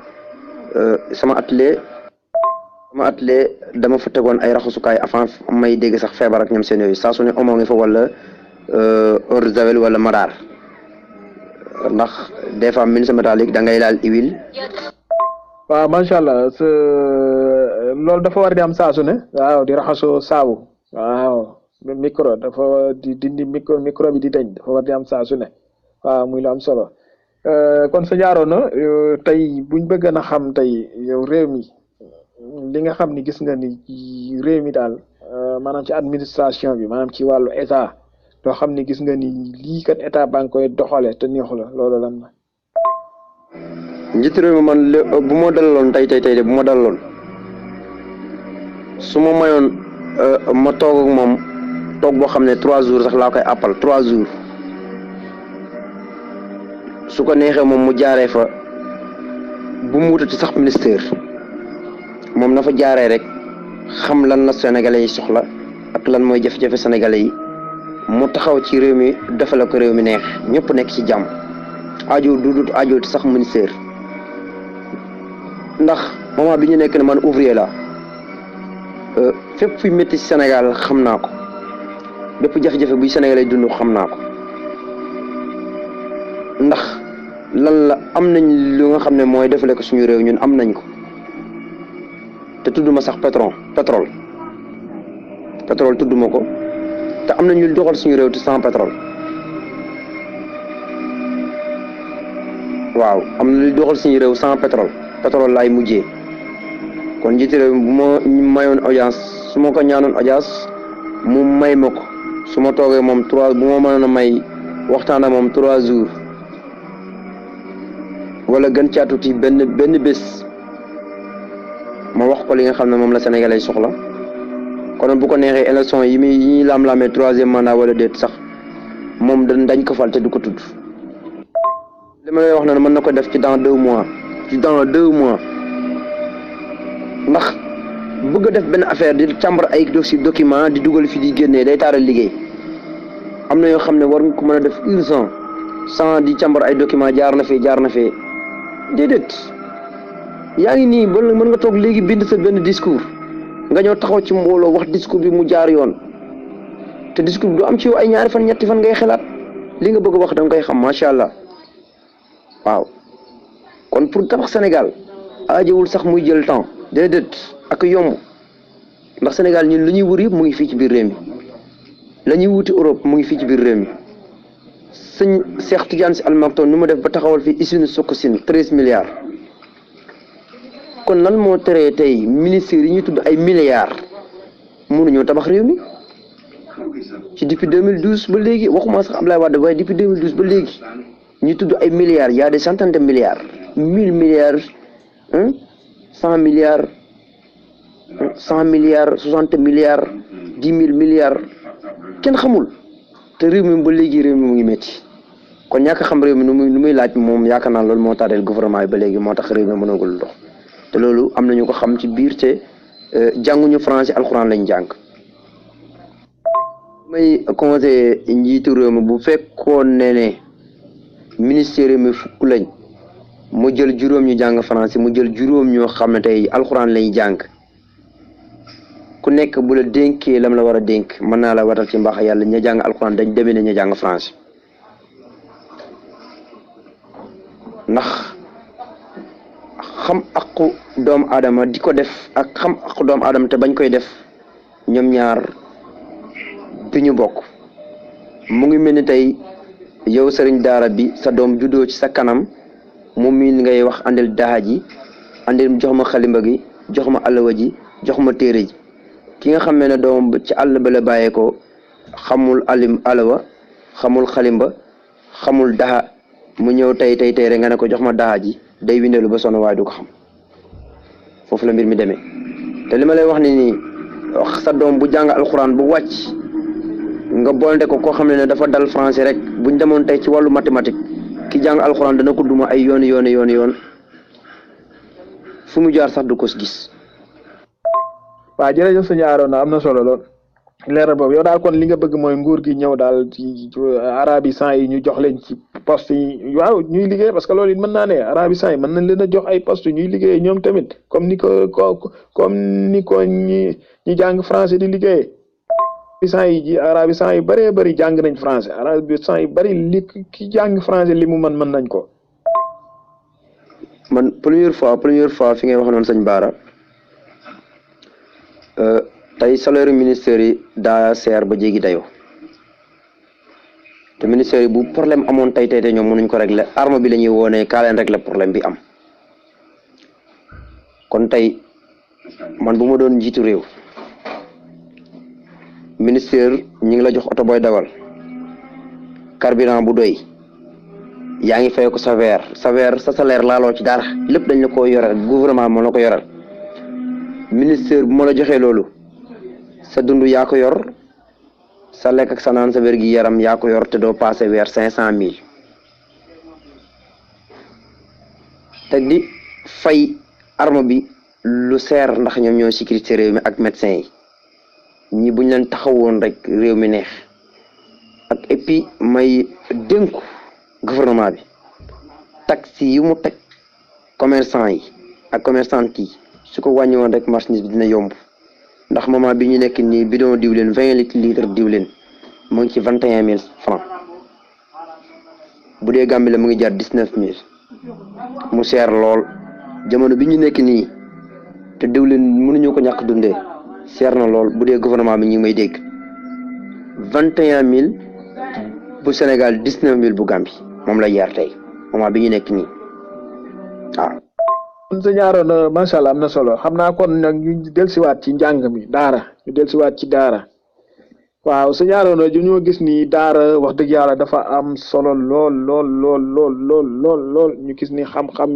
sama atelier dama fa tegoon ay raxasukaay avant may dégg sax feebar ak ñoom seen yooyu saa su ne omo ngi fa wala eau de javel wala madaar ndax des fois ministre métallique da ngay laal huile. waaw macha allah loolu dafa war di am saa su ne waaw di raxasoo saabu waaw micro dafa di dindi micro bi di dañ dafa war di am saa su ne waaw muy lu am solo kon sa jaaroona tey buñ bëgg na xam tey yow réew mi li nga xam ni gis nga ni réew mi daal maanaam ci administration bi maanaam ci wàllu état loo xam ni gis nga ni lii kat état baa ngi koy doxale te neexu la loolu lan la. njiitu réew mi man bu ma dalaloon tey de bu ma dalaloon su ma mayoon ma toog ak moom toog boo xam ne 3 jours sax laa koy appal 3 jours su ko neexee moom mu jaaree fa bu mu wutati sax ministère moom na fa jaaree rek xam lan la sénégalais yi soxla ak lan mooy jafe-jafe sénégalais yi mu taxaw ci réew mi defale ko réew mi neex ñëpp nekk ci jàmm aajo dudut aajo sax ministère ndax moment bi ñu nekk ne man ouvrier la fépp fuy métti ci Sénégal xam naa ko bépp jafe-jafe buy sénégalais dund xam naa ko ndax lan la am nañ lu nga xam ne mooy defale ko suñu réew ñun am nañ ko te tudduma sax pétrole tudduma ko te am nañ ñu doxal suñu réew te sans pétrole waaw am na lu doxal suñu réew sans pétrole laay mujjee kon njiiti réew bu ma mayoon audience su ma ko ñaanoon audience mu may ma ko su ma toogee moom 3 bu ma mënoon a may waxtaan ak moom 3 jours wala gën caa tuuti benn bés ma wax ko li nga xam ne moom la sénégalais soxla kon bu ko neexee élection yi ñuy laam-laamee 3e mandat wala déet sax moom dañ ko fal te du ko tudd li ma lay wax ne mën na ko def ci dans 2 mois ndax bëgg a def benn affaire di càmbar ay document di dugal fi di génnee day taaral liggéey am na yoo xam ne war nga ko mën a def urgent sans di càmbar ay document jaar na fee déedéet yaa ngi nii ba mën nga toog léegi bind sa benn discours nga ñëw taxaw ci mbooloo wax discours bi mu jaar yoon te discours bi du am ci yow ay ñaari fan ñetti fan ngay xalaat li nga bëgg a wax da nga koy xam macha allah waaw kon pour tabax Sénégal aajowul sax muy jël temps déedéet ak yomb ndax Sénégal ñun lu ñuy wër yëpp mu ngi fii ci biir réew mi la ñuy wuti Europe mu ngi fii ci biir réew mi sëñ Cheikh Tidiane Sy Al Maktoum nu mu def ba taxawal fii usine Sococim 13 milliards kon lan moo teree tey ministère yi ñuy tudd ay milliards mënuñoo tabax réew mi ci depuis 2012 ba léegi waxuma sax Abdoulaye Wade waaye depuis 2012 ba léegi ñuy tudd ay milliards y a des centaines de milliards 1000 milliards 100 milliards 60 milliards 10 000 milliards kenn xamul te réew mi ba léegi réew mi mu ngi métti kon ñàkk xam réew mi nu muy laaj moom yaakaar naa loolu moo tardeel gouvernement yi ba léegi moo tax réew mi mënagul dox te loolu am nañu ko xam ci biir te jànguñu français alxuraan lañ jàng. may conseillé njiitu réew mi bu fekkoon ne ministère mi fukk lañ mu jël juróom ñu jàng français mu jël juróom ñoo xam ne tey alxuraan lañ jàng ku nekk bu la dénkee lam la war a dénk mën naa la watal ci mbaax yàlla ña jàng alxuraan dañ demee ne ña jàng français ndax xam aqu doomu aadama di ko def ak xam aqu doomu aadama te bañ koy def ñoom ñaar du ñu bokk mu ngi mel ni tey yow sëriñ daara bi sa doom juddoo ci sa kanam moom miin ngay wax andil daaxa ji andil jox ma xalimba gi jox ma alawa ji jox ma téere ji ki nga xam ne doom ci àll ba la bàyyee ko xamul alawa xamul xalimba xamul daxa mu ñëw tey rek nga ne ko jox ma daxa ji day windeelu ba sonn waaye du ko xam foofu la mbir mi demee te li ma lay wax ni nii sa doom bu jàng alxuraan bu wàcc nga boolante ko koo xam ne dafa dal français rek buñ demoon tey ci wàllu mathématique ki jàng alxuraan dana ko duma ay yoon fu mu jaar sax du ko gis. waaw jërëjëf sëñ Arona am na solo lool leeral boobu yow daal kon li nga bëgg mooy nguur gi ñëw daal ci arabisants yi ñu jox leen ci poste yi waaw ñuy liggéey parce que loolu it mën naa ne arabisants yi mën nañ leen a jox ay poste ñuy liggéey ñoom tamit comme ni ko ñi jàng français di liggéeyee arabisants yi bëree bëri jàng nañ français arabisants yi bëri li ki jàng français li mu mën nañ ko. man première fois fi ngay wax noonu sëñ Bara tey salaire ministère yi daa seer ba jéggi dayoo te ministère yi bu problème amoon tey ñoom mënuñ ko régler arme bi la ñuy woonee kaa leen régler problème bi am kon tey man bu ma doon njiitu réew ministère ñi ngi la jox oto booy dawal carburant bu doy yaa ngi fay ko sa salaire laaloo ci dara lépp dañ la ko yoral gouvernement moo la ko yoral ministère bu ma la joxee loolu sa dund yaa ko yor sa lekk ak sa naan sa wér gi yaram yaa ko yor te doo passé weer 500,000 te di fay arme bi lu seer ndax ñoom ñoo sécurité réew mi ak médecin yi ñi buñ leen taxawoon rek réew mi neex ak et puis may dénku gouvernement bi taxe yi mu teg commerçant yi ak commerçante yi su ko wàññi woon rek marchandise bi dina yomb ndax moment bi ñu nekk nii bidon diwlin 20 litres diwlin mu ngi ci 21,000 francs bu dee Gambie la mu ngi jar 19,000 mu seer lool jamono bi ñu nekk nii te diwlin mënuñu ko ñàkk dundee seer na lool bu dee gouvernement bi ñu ngi may dégg 21,000 bu Sénégal 19,000 bu Gambie moom la jar tey moment bi ñu nekk nii waaw. kon sëñ Arona macha allah am na solo xam naa kon nag ñu dellusiwaat ci njàng mi daara ñu dellusiwaat ci daara waaw sëñ Arona ñoo gis ni daara wax dëgg yàlla dafa am solo lool ñu gis ni xam-xam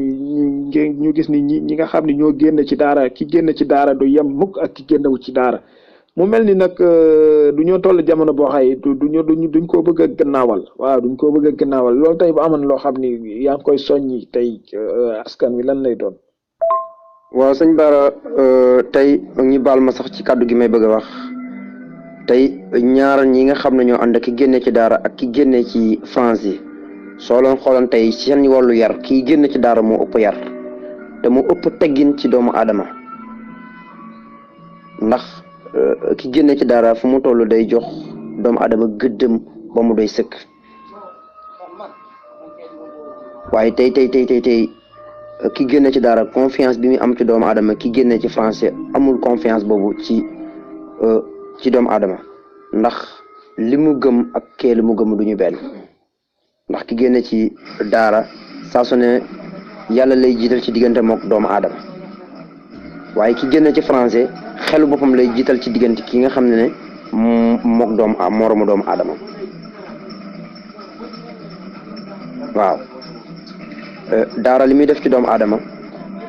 ñu gis ni ñi nga xam ni ñoo génn ci daara ki génn ci daara du yem mukk ak ki génnewu ci daara mu mel ni nag du ñoo toll jamono boo xay duñ ko bëgg a gannaawal waaw duñ ko bëgg a gannaawal loolu tey bu amoon loo xam ni yaa ngi koy soññi tey askan wi lan lay doon. waaw sëñ Bara tey ñi baal ma sax ci kàddu gi may bëgg a wax tey ñaar ñi nga xam ne ñoo ànd ki génne ci daara ak ki génne ci France yi soo leen xooloon tey seen wàllu yar kii génne ci daara moo ëpp yar te moo ëpp teggin ci doomu aadama ndax ki génne ci daara fu mu toll day jox doomu aadama gëddëm ba mu doy sëkk waaye tey ki génne ci daara confiance bi muy am ci doomu aadama ki génne ci français amul confiance boobu ci doomu aadama ndax li mu gëm ak kee li mu gëm du ñu benn ndax ki génne ci daara saa su ne yàlla lay jiital ci diggante mook doomu aadama waaye ki génne ci français xelu boppam lay jiital ci diggante ki nga xam ne mook moroomu doomu aadama waaw daara li muy def ci doomu aadama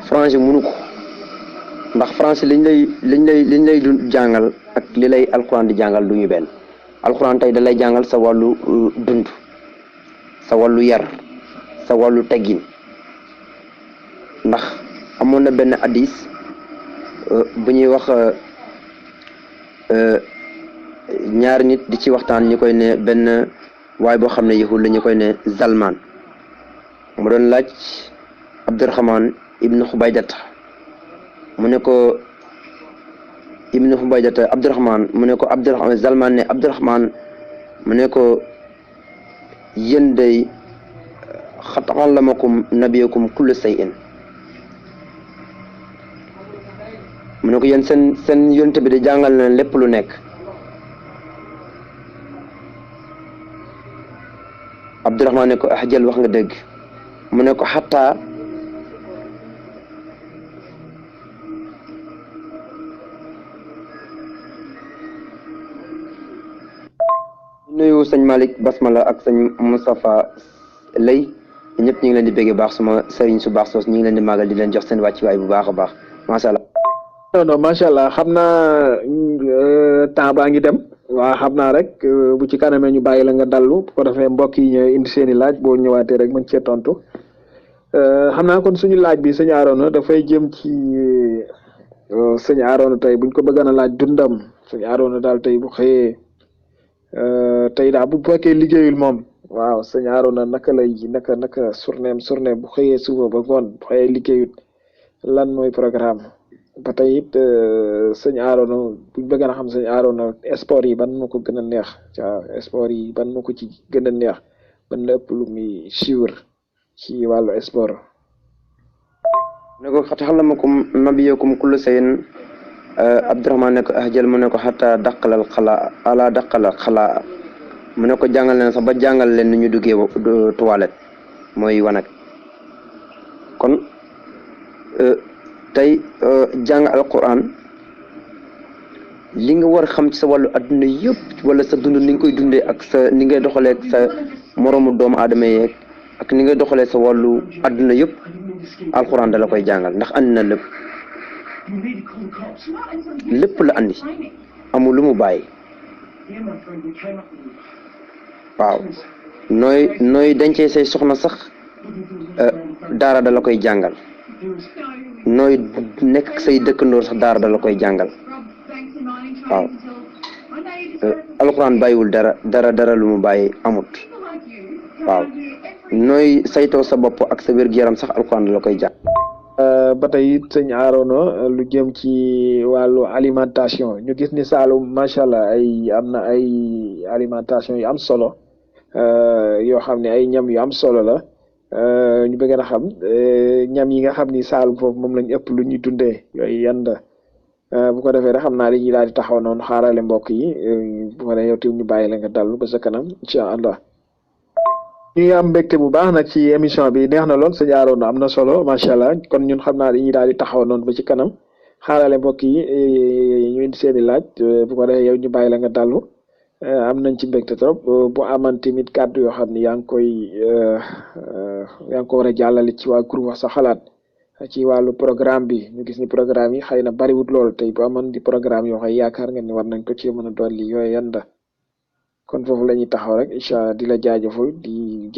français mënu ko ndax français liñ lay jàngal ak li lay alxuraan di jàngal du ñu benn alxuraan tey da lay jàngal sa wàllu dund sa wàllu yar sa wàllu teggin ndax amoon na benn hadis bu ñuy wax ñaari nit di ci waxtaan ñu koy ne benn waaye boo xam ne yahud la ñu koy ne Zalman mu doon laaj Abdurahman ibnu Xubaydata mu ne ko ibnu Xubaydata Abdurahman mu ne ko Abdurahman Zalman ne Abdurahman mu ne ko yéen day xat allamakum nabiyakum kullu shay'in mu ne ko yéen seen yonent bi de jàngal na lépp lu nekk Abdurahman ne ko jël wax nga dëgg mu ne ko xataa nuyu sëñ Malick Basmala ak sëñ Moustapha Lay ñëpp ñu ngi leen di béggee baax suma sëriñ su baax soos ñu ngi leen di màggal di leen jox seen wàccuwaay bu baax a baax macha allah. non macha allah xam naa temps baa ngi dem waa xam naa rek bu ci kanamee ñu bàyyi la nga dallu bu ko defee mbokk yi ñëw indi seen i laaj boo ñëwaatee rek mën cee tontu xam naa kon suñu laaj bi sëñ Arona dafay jëm ci sëñ Arona tey buñ ko bëggoon a laaj dundam sëñ Arona daal tey bu xëyee tey daal bu fekkee liggéeyul moom waaw sëñ Arona naka surneem bu xëyee suba ba ngoon bu xëyee liggéeyut lan mooy programme ba tey it sëñ Arona buñ bëgg a xam sëñ Arona sport yi ban moo ko gën a neex waaw sport yi ban moo ko ci gën a neex ban la ëpp lu muy suivre ci wàllu sport. ne ko xataxalamakum nabiyakum kullu sayin Abdurahman ne ko ahjal mu ne ko xataa daqalal xalaa ala daqalal xalaa mu ne ko jàngal leen sax ba jàngal leen ni ñu duggee toilette mooy wanag kon tey jàng alquran li nga war a xam ci sa wàllu adduna yëpp wala sa dund ni nga koy dundee ak sa ni ngay doxalee ak sa moroomu doomu aadama yeeg ak ni ngay doxalee sa wàllu adduna yëpp alquran da la koy jàngal ndax andi na lépp lépp la andi amul lu mu bàyyi waaw nooy dencee say soxna sax daara da la koy jàngal nooy nekk say dëkkandoor sax daara da la koy jàngal waaw alxuraan bàyyiwul dara lu mu bàyyi amut waaw nooy saytoo sa bopp ak sa wér-gu-yaram sax alxuraan da la koy jàng. ba tey it sëñ Arona lu jëm ci wàllu alimentation ñu gis ni Saloum macha allah am na ay alimentation yu am solo yoo xam ne ay ñam yu am solo la ñu bëgg a xam ñam yi nga xam ni Saloum foofu moom lañ ëpp lu ñuy dundee yooyu yan bu ko defee rek xam naa dañuy daal di taxaw noonu xaarale mbokk yi bu ko defee yow tamit ñu bàyyi la nga dallu ba sa kanam incha allah. ñu ngi am mbégte bu baax nag ci émission bi neex na lool sëñ Arona am na solo macha allah kon ñun xam naa dañuy daal di taxaw noonu ba ci kanam xaarale mbokk yi ñu indi seen i laaj bu ko defee yow ñu bàyyi la nga dallu am nañ ci mbégte trop bu aman tamit kàddu yoo xam ne yaa ngi ko war a jàllale ci waa groupe wax sa xalaat ci wàllu programme bi ñu gis ni programme yi xëy na bariwut lool tey bu aman di programme yoo xam yaakaar nga ni war nañ ko ci mën a dolli yooyu yanda kon foofu la ñuy taxaw rek incha allah di la jaajëfal ñi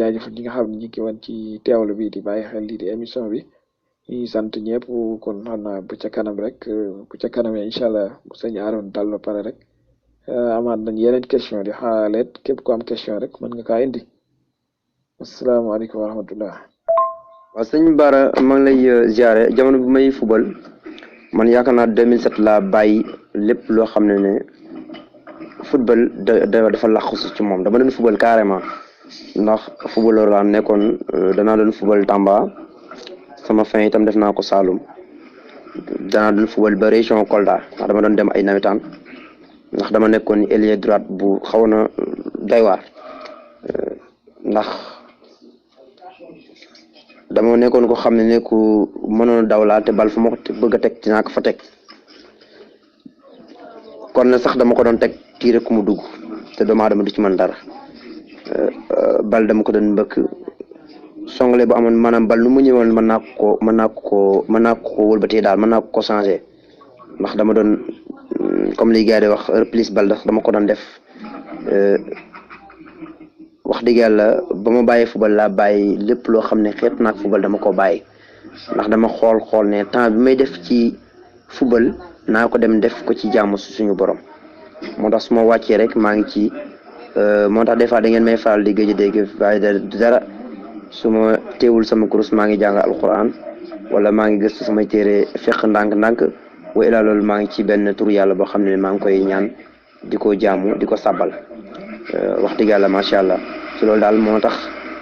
nga xam ne ñu ngi woon ci teewlu bi di bàyyi xel lii di émission bi ñuy sant ñëpp kon xam naa bu ca kanam rek bu ca kanamee incha allah bu sëñ Arona dal ba pare rek amaat nañ yeneen question di xaaleet képp ku am question rek mën nga kaa indi asalaamaaleykum wa rahmatullah. waaw sëñ Bara maa ngi lay ziare jamono bi may fubal man yaakaar naa 2007 laa bàyyi lépp loo xam ne football dafa laxusu ci moom dama doon fubal carrément ndax footballeur laa nekkoon danaa doon fubal Tamba sama fin itam def naa ko Saloum danaa doon fubal ba région Kolda ndax dama doon dem ay nawetaan ndax dama nekkoon ni ailier droite bu xaw na doy waar ndax dama nekkoon ko xam ne ku mënoon daw laa te bal fu ma ko bëgg a teg dinaa ko fa teg kon ne sax dama ko doon teg tiire ku mu dugg te doomu aadama du ci mën dara bal dama ko doon mbëkk songale bu amoon maanaam bal nu mu ñëwoon mën naa ko wëlbatee daal mën naa ko changé ndax dama doon comme li gars yi di wax reprise bal dama ko doon def wax dëgg yàlla ba ma bàyyi football laa bàyyi lépp loo xam ne xeet naak football dama ko bàyyi ndax dama xool ne temps bi may def ci football naa ko dem def ko ci jàmm suñu borom moo tax su ma wàccee rek maa ngi ci moo tax des fois da ngeen may faral di gëj a dégg waaye dara su ma teewul sama kurus maa ngi jàng alquran wala maa ngi gëstu samay téere fekk ndànk-ndànk wa ilaa loolu maa ngi ci benn tur yàlla boo xam ne maa ngi koy ñaan di ko jaamu di ko sabbal wax dëgg yàlla macha allah ci loolu daal moo tax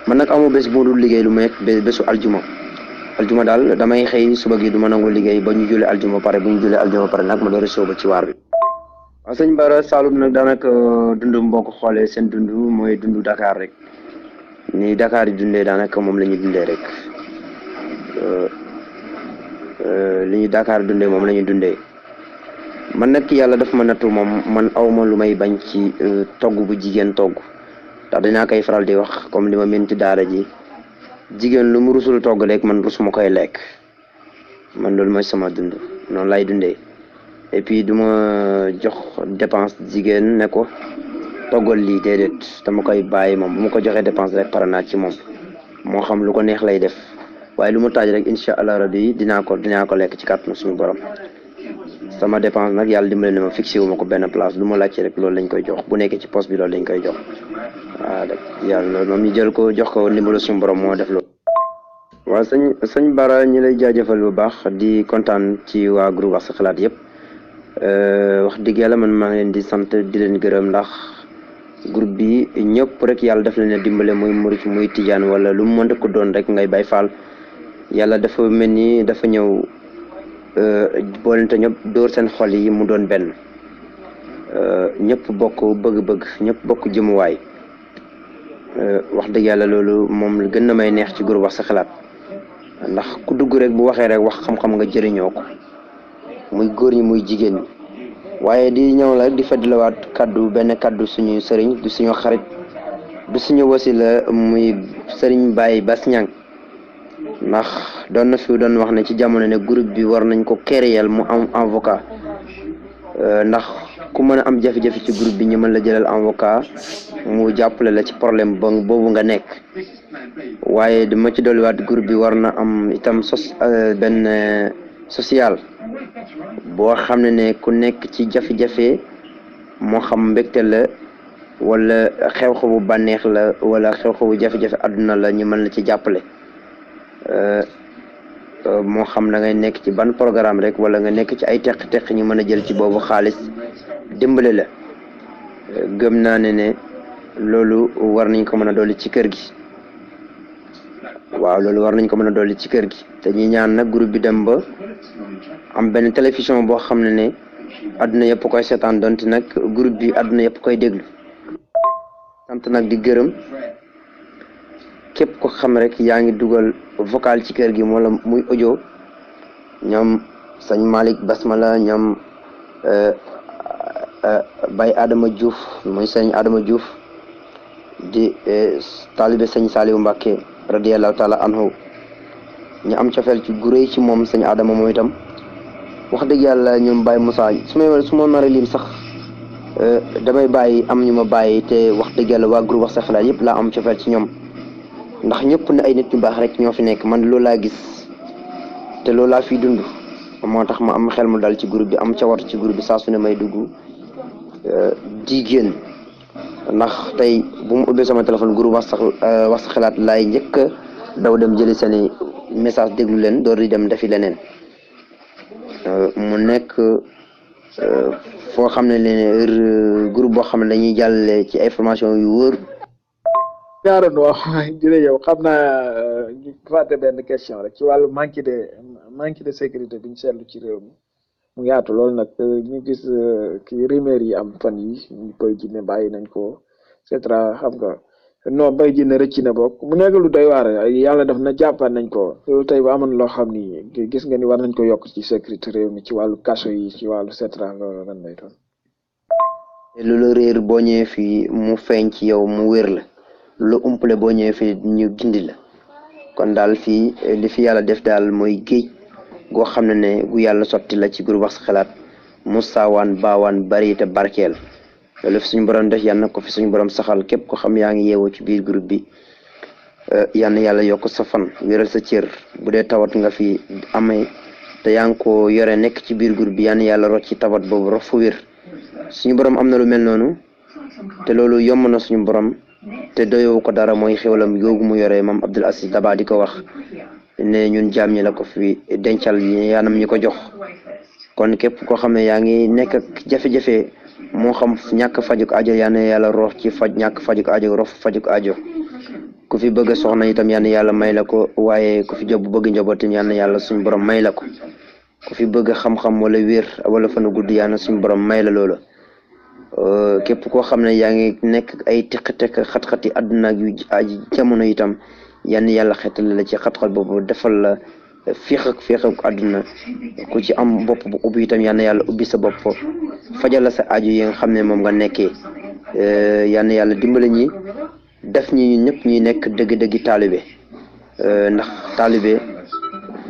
man nag amoo bés bu dul liggéey lu may bésu aljuma daal damay xëy suba gi du ma nangu liggéey ba ñu jullee aljuma pare bu ñu jullee aljuma pare nag ma door a sóoba ci waar bi. waaw sëñ Bara Saloum nag daanaka dund boo ko xoolee seen dund mooy dundu Dakar rek ni Dakar yi dundee daanaka moom la ñuy dundee rek li ñu Dakar dundee moom la ñuy dundee man nag yàlla daf ma nattu moom man awma lu may bañ ci togg bu jigéen togg ndax dinaa koy faral di wax comme li ma mën ci daara ji jigéen lu mu rusul togg rek man rusuma koy lekk man loolu mooy sama dund noonu lay dundee et puis du ma jox dépense jigéen ne ko toggal lii déedéet dama koy bàyyi moom bu ma ko joxee dépense rek pare naa ci moom moo xam lu ko neex lay def waaye lu mu taaj rek incha allah rabbi dinaa ko lekk ci kàttanu suñu borom sama dépense nag yàlla dimbale na ma fixé wu ma ko benn place lu ma laajte rek loolu lañ koy jox bu nekkee ci poste bi loolu lañ koy jox waaw rek yàlla moom ñu jël ko jox ko ndimbalu suñu borom moo def loolu waaw sëñ Bara ñi lay jaajëfal bu baax di kontaan ci waa groupe Wax sa xalaat yëpp wax dëgg yàlla man maa ngi leen di sant di leen gërëm ndax groupe bi ñëpp rek yàlla daf leen a dimbale muy murit muy tijaan wala lu mu mënta ko doon rek ngay bay faal yàlla dafa mel ni dafa ñëw boolente ñëpp dóor seen xol yi mu doon benn ñëpp bokk bëgg-bëgg ñëpp bokk jëmuwaay wax dëgg yàlla loolu moom gën na may neex ci groupe Wax sa xalaat ndax ku dugg rek bu waxee rek wax xam-xam nga jëriñoo ko muy góor ñi muy jigéen ñi waaye di ñëw la di fàttaliwaat benn kaddu suñu sëriñ du suñu xarit du suñu wasila muy sëriñ Baye Bass Niang ndax doon na fi doon wax ne ci jamono ne groupe bi war nañ ko kéréel mu am avocat ndax ku mën a am jafe-jafe ci groupe bi ñu mën la jëlal avocat mu jàppale la ci problème boobu nga nekk waaye dama ci dolliwaat groupe bi war na am itam benn social boo xam ne ku nekk ci jafe-jafe moo xam mbégte la wala xew-xewu bànneex la wala xew-xewu jafe-jafe àdduna la ñu mën la ci jàppale moo xam da ngay nekk ci ban programme rek wala nga nekk ci ay teq-teq ñu mën a jël ci boobu xaalis dimbale la gëm naa ne loolu war nañ ko mën a dolli ci kër gi waaw loolu war nañ ko mën a dolli ci kër gi te ñi ñaan nag groupe bi dem ba am benn télévision boo xam ne àdduna yëpp koy seetaan donte nag groupe bi àdduna yëpp koy déglu sant nag di gërëm képp ko xam rek yaa ngi dugal vocal ci kër gi wala muy audio ñoom sëñ Malick Basmala ñoom Baye Adama Diouf muy sëñ Adama Diouf di taalibe sëñ Saliou Mbacké radiyallahu taala anhu ñu am cofeel ci guréy ci moom sëñ Adama moom itam wax dëgg yàlla ñoom Baye Moussa su ma nar a lim sax damay bàyyi am ñu ma bàyyi te wax dëgg yàlla waa groupe Wax sa xalaat yëpp laa am cofeel ci ñoom ndax ñëpp ne ay nit ñu baax rek ñoo fi nekk man loolu laa gis te loolu laa fiy dund moo tax ma am xel mu dal ci groupe bi am cawatu ci groupe bi saa su ne may dugg di génn ndax tey bu mu ubbee sama téléphone groupe Wax sa xalaat laay njëkk daw dem jëli seeni message déglu leen door di dem defi leneen mu nekk foo xam ne leen groupe boo xam ne dañuy jàllale ci information yu wóor. ñaaroon wax jërëjëf xam naa ñu fàtte benn question rek ci wàllu manque de sécurité bi ñu seetlu ci réew mi mu yaatu loolu nag ñu gis kii rumeur yi am fan yi ñu koy jinne bàyyi nañ ko et cetera xam nga non bay jinne rëcc na bokk mu nekk lu doy waar yàlla def na jàppaat nañ ko loolu tey bu amoon loo xam ni gis nga ni war nañ ko yokk ci sécurité réew mi ci wàllu kaso yi ci wàllu et cetera loolu lan lay doon. lu la réer boo ñëwee fii mu feeñ ci yow mu wér la lu umpale boo ñëwee fii ñu gindi la kon daal fii li fi yàlla def daal mooy géej goo xam ne gu yàlla sotti la ci groupe Wax sa xalaat mu saawaan baawaan bari te barkeel loolu fi suñu borom def yàlla na ko fi suñu borom saxal képp ko xam yaa ngi yeewoo ci biir groupe bi yal na yàlla yokk sa fan wéral sa cër bu dee tawat nga fi amee te yaa ngi ko yore nekk ci biir groupe bi yal na yàlla rocc ci tawat boobu rof fu wér suñu borom am na lu mel noonu te loolu yomb na suñu borom te doyowu ko dara mooy xéwalam yoogu mu yore maam Abdul Aziz Dabaa di ko wax ne ñun jaam ñi la ko fi dencal yaanam ñi ko jox kon képp koo xam ne yaa ngi nekk ak jafe-jafe moo xam ñàkk fajuk aajo yal na yàlla roof ci ñàkk fajuk aajo rof fajuk aajo ku fi bëgg soxna itam yal na yàlla may la ko waaye ku fi job bëgg njabootam yal na yàlla suñu borom may la ko ku fi bëgg xam-xam wala wér wala fanu gudd yal na suñu borom may la loola képp koo xam ne yaa ngi nekk ay teq-teq xat-xati àdduna ak yu jamono itam yan yàlla xetal la ci xat-xat boobu defal la féex ak àdduna ku ci am bopp bu ubbi itam yan yàlla ubbi sa bopp fajal la sa aju yi nga xam ne moom nga nekkee yan yàlla dimbale ñi def ñi ñun ñëpp ñuy nekk dëgg-dëggi taalibe ndax taalibe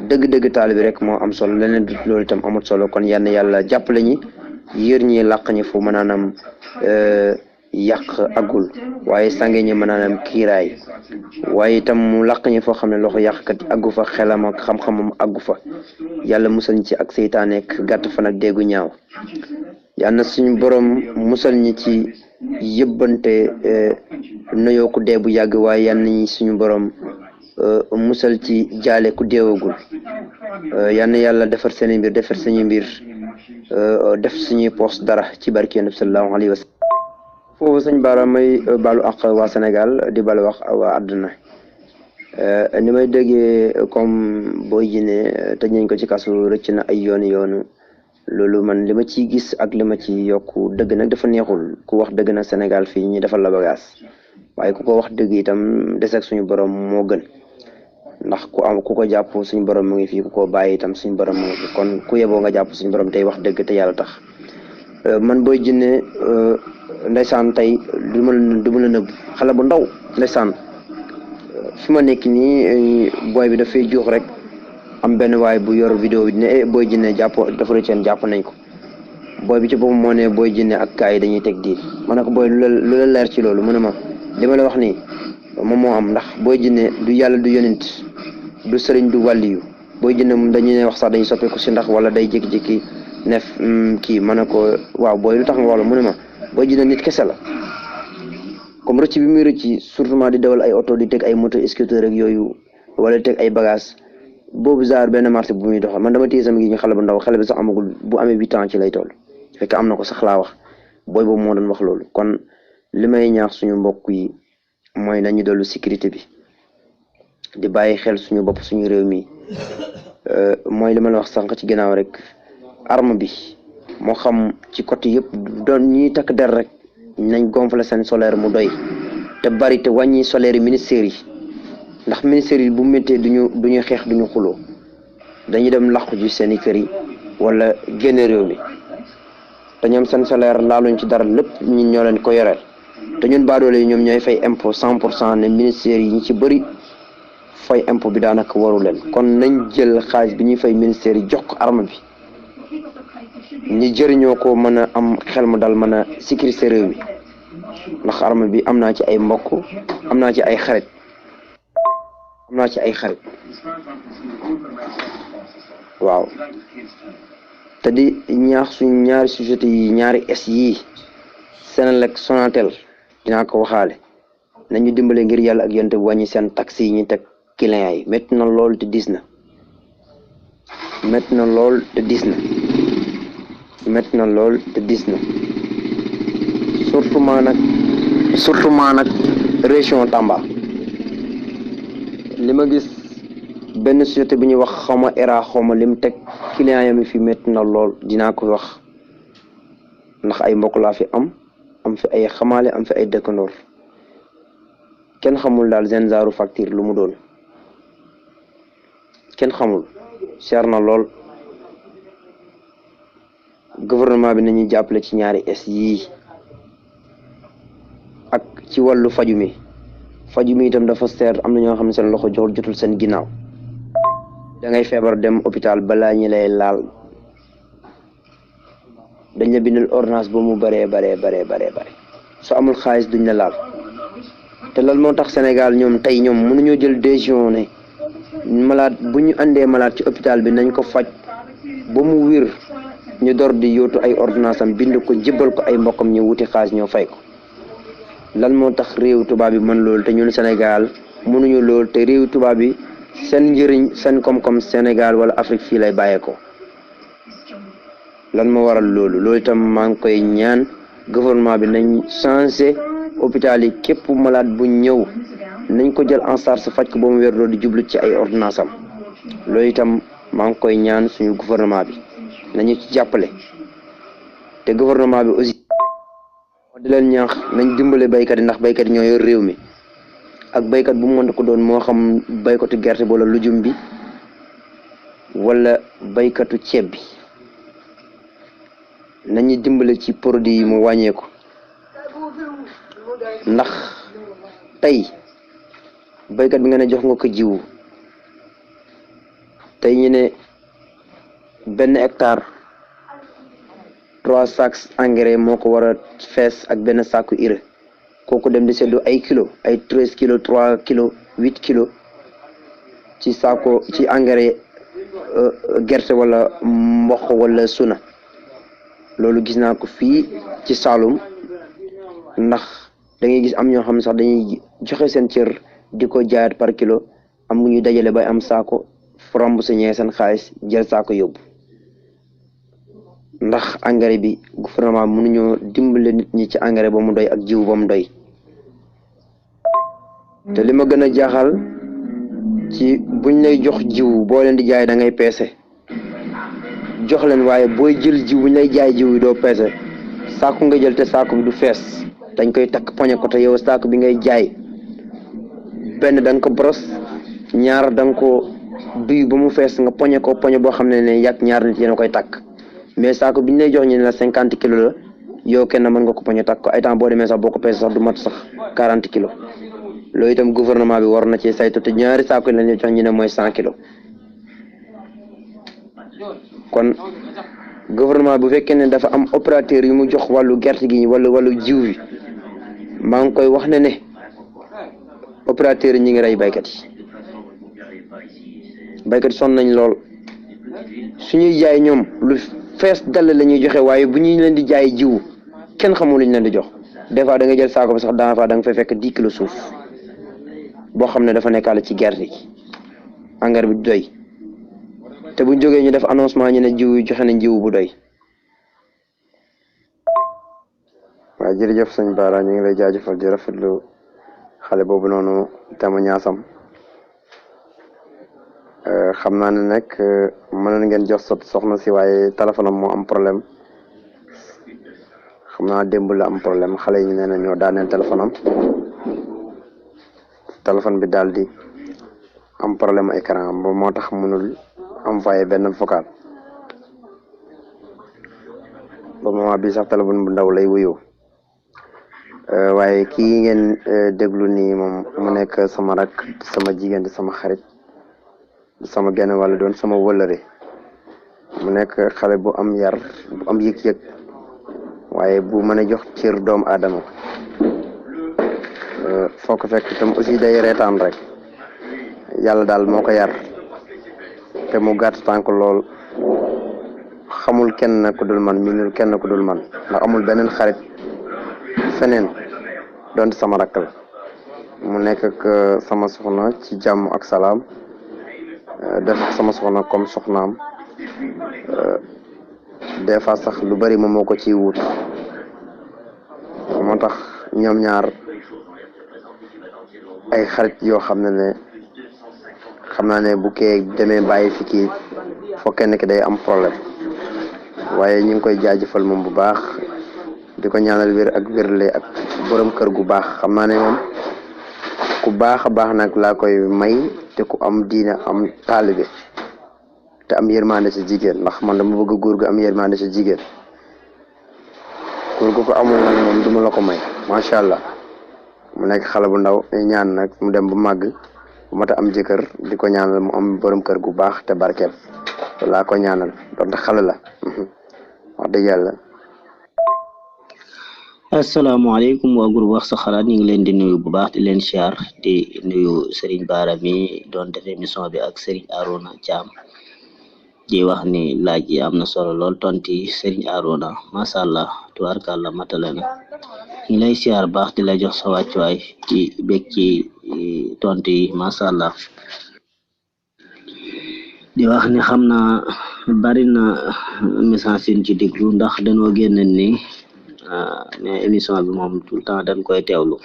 dëgg-dëgg taalibe rek moo am solo leneen du loolu itam amut solo kon yan yàlla jàppale ñi yër ñi làq ñi fu mënaanam yàq agul waaye sange ñi mënaanam kiiraay waaye itam mu làq ñi foo xam ne loxo yàqkat aggu fa xelam ak xam-xamam aggu fa yàlla musal ñi ci ak seytaane ak gàtt fan ak déggu ñaaw yal na suñu borom musal ñi ci yëbbante nuyoo ku dee bu yàgg waaye yal nañu suñu borom musal ci jaale ku deewagul yal na yàlla defar seen mbir defar suñu mbir def suñuy poos dara ci barke Yonent bi sallallahu alayhi wa sallam. foofu sëñ Bara may balu ak waa Sénégal di balu wax waa àdduna ni may déggee comme Boy Djiné tëj nañ ko ci kasu rëcc na ay yoonu loolu man li ma ciy gis ak li ma ci yokku dëgg nag dafa neexul ku wax dëgg nag Sénégal fii ñi defal la bagage waaye ku ko wax dëgg itam des ak suñu borom moo gën ndax ku ko jàpp suñu borom mu ngi fii ku ko bàyyi itam suñu borom mu ngi fi kon ku yeboo nga jàpp suñu borom tey wax dëgg te yàlla tax man Boy Djiné ndeysaan tey du ma la nëbb xale bu ndaw ndeysaan fi ma nekk nii booy bi dafay juux rek am benn waay bu yor vidéo bi ne Boy Djiné jàpp dafa rëcceen jàpp nañ ko booy bi ci boppam moo ne Boy Djiné ak kaa yi dañuy teg diil ma ne ko booy lu la leer ci loolu mu ne ma li ma la wax nii moom moo am ndax Boy Djiné du yàlla du yonent du sëriñ du wàlliyu Boy Djiné moom dañuy ne wax sax dañuy soppeeku si ndax wala day jékki-jékki nef kii ma ne ko waaw booy lu tax nga wala mu ne ma Boy Djiné nit kese la comme rëcc bi muy rëcc surtout di dawal ay oto di teg ay moto scooter ak yooyu wala teg ay bagage boobu genre benn marché bu muy doxal man dama téye sama gi ñu xale bu ndaw xale bi sax amagul bu amee 8 ans ci lay toll fekk am na ko sax laa wax booy boobu moo doon wax loolu kon li may ñaax suñu mbokk yi mooy nañu dollu sécurité bi di bàyyi xel suñu bopp suñu réew mi mooy li ma la wax sànq ci ginnaaw rek arme bi moo xam ci côté yëpp doon ñuy takk der rek nañ gonfler seen solaire mu doy te bari te wàññi solaire yi ministères yi ndax ministères yi bu méttee duñu xeex duñu xuloo dañuy dem làqu ji seen i kër yi wala génne réew mi te ñoom seen solaire laaluñ ci dara lépp ñun ñoo leen ko yoreel te ñun baadoole yi ñoom ñooy fay impôt 100% ne ministères yi ñi ci bëri fay impôt bi daanaka waru leen kon nañ jël xaalis bi ñuy fay ministères yi jox ko arme bi ñi jëriñoo ko mën a am xel mu dal mën a sécuriser réew mi ndax arme bi am naa ci ay mbokk am naa ci ay xarit waaw te di ñaax suñu ñaari société yi ñaari es yii Senelec Sonatel dinaa ko waxaale nañu dimbale ngir yàlla ak yonte wàññi seen taxi yi ñu teg clients yi métti na lool te diis na surtout nag région Tamba li ma gis benn société bi ñuy wax xawma era xawma lim teg client yami fi métti na lool dinaa ko wax ndax ay mbokk laa fi am fi ay xamaale am fi ay dëkkandoor kenn xamul daal seen zaaru facture lu mu doon kenn xamul cher na lool gouvernement bi nañuy jàppale ci ñaari es yii ak ci wàllu faju mi itam dafa seer am na ñoo xam ne seen loxo jotul seen ginnaaw da ngay feebar dem hôpital balaa ñi lay laal dañ la bindal ordonnance ba mu bare su amul xaalis duñ la laal te loolu moo tax Sénégal ñoom mënuñoo jël décision ne malade bu ñu andee malade ci hôpital bi nañ ko faj ba mu wér ñu door di yóotu ay ordonnance am bind ko jébbal ko ay mbokkam ñu wuti xaalis ñoo fay ko lan moo tax réew tubaab bi mën loolu te ñun Sénégal mënuñu loolu te réew tubaab bi seen njëriñ seen koom-koom Sénégal wala Afrique fii lay bàyyeekoo lan moo waral loolu itam maa ngi koy ñaan gouvernement bi nañ changé hôpital yi képp malade bu ñëw nañ ko jël en charge faj ko ba mu wér di jublu ci ay ordonnance am loolu itam maa ngi koy ñaan suñu gouvernement bi nañu ci jàppale te gouvernement bi aussi di leen ñaax nañ dimbale baykat yi ndax baykat yi ñoo yor réew mi ak baykat bu mu mën ko doon moo xam baykatu gerte wala lujum bi wala baykatu ceeb bi nañu dimbale ci produit yi mu wàññeeku ndax tey baykat bi nga ne jox nga ko jiwu tey ñu ne benn hectare 3 sacs engrais moo ko war a fees ak benn saaku urée kooku dem di seddu ay kilo ay 13 kilos 3 kilos 8 kilos ci saako ci engrais gerte wala mboq wala suna loolu gis naa ko fii ci Saloum ndax da ngay gis am ñoo xam ne sax dañuy joxe seen cër di ko jaayaat par kilo am ñu dajale bay am saako romb sa ñee seen xaalis jël saako yóbbu ndax engrais bi gouvernement bi mënuñoo dimbale nit ñi ci engrais ba mu doy ak jiw ba mu doy te li ma gën a jaaxal ci buñ lay jox jiw boo leen di jaay da ngay peese jox leen waaye booy jël jiw buñ lay jaay jiw yi doo peese saako nga jël te saako bi du fees dañ koy takk poñe ko te yow saako bi ngay jaay benn da nga ko boros ñaar da nga ko duy ba mu fees nga poñe ko poñe boo xam ne yàgg ñaar nit yéen a koy takk mais saako bi ñu lay jox ñu ne la 50 kilos la yow kenn mën nga ko poñe takk ko ay temps boo demee sax boo ko peese sax du mat sax 40 kilos loolu itam gouvernement bi war na ci saytu te ñaari saako yi la ñuy jox ñu ne mooy 100 kilos kon gouvernement bu fekkee ne dafa am opérateur yu mu jox wàllu gerte gi wala wàllu jiw bi maa ngi koy wax ne opérateur yi ñi ngi rey baykat yi sonn nañ lool suñuy jaay ñoom lu fees dal la ñuy joxe waaye bu ñuy leen di jaay jiw kenn xamul lu ñu leen di jox des fois da nga jël saako bi sax da nga fay fekk 10 kilos suuf boo xam ne dafa nekkaale ci gerte gi engrais bi doy te buñ jógee ñu def annoncement ñu ne jiw yi joxe nañ jiw bu doy. waaw jërëjëf sëñ Bara ñu ngi lay jaajëfal di rafetlu xale boobu noonu Tama Ñaasam xam naa ne nag mënoon ngeen jox soxna si waaye téléphone am moo am problème xam naa démb la am problème xale yi nee na ñoo daaneel téléphone bi daal di am problème écran ba moo tax mënul envoyé benn vocal ba moment bi sax téléphone bu ndaw lay wuyoo waaye kii ngeen déglu nii moom mu nekk sama rak sama jigéen di sama xarit sama genn wàll doon sama wëllëre mu nekk xale bu am yar bu am yëg-yëg waaye bu mën a jox cër doomu aadama foo ko fekk itam aussi day reetaan rek yàlla daal moo ko yar te mu gàtt tànk lool xamul kenn ku dul man minul kenn ku dul man ndax amul beneen xarit feneen doon sama rakk la mu nekk ak sama soxna ci jàmm ak salaam def sama soxna comme soxnaam des fois sax lu bari moom moo ko ciy wut moo tax ñoom ñaar ay xarit yoo xam ne xam naa ne bu kee demee bàyyi fi kii foo kenn ki day am problème waaye ñu ngi koy jaajëfal moom bu baax di ko ñaanal wér ak wérle ak borom kër gu baax xam naa ne moom ku baax a baax nag laa koy may te ku am diina am taalibe te am yërmande ci jigéen ndax man dama bëgg góor gu am yërmande ci jigéen góor gu ko amul nag moom duma la ko may macha allah mu nekk xale bu ndaw ñaan nag mu dem bu màgg bu mata am jëkkër di ko ñaanal mu am borom kër gu baax te barkeel laa ko ñaanal donte xale la wax dëgg yàlla. asalaamaaleykum waa groupe wax sa xalaat ñu ngi leen di nuyu bu baax di leen siyaar di nuyu Serigne Bara mi doon def émission bi ak Serigne Arouna Thiam di wax ni laaj yi am na solo lool tonti Serigne Arouna macha allah tubaarkàlla matale na ñu lay siyaar baax di la jox sa wàccuwaay ci bég ci tonti yi macha allah di wax ni xam naa bari na message yi ci déglu ndax dañoo génn ni mais émission bi moom tout le temps dañ koy teewlu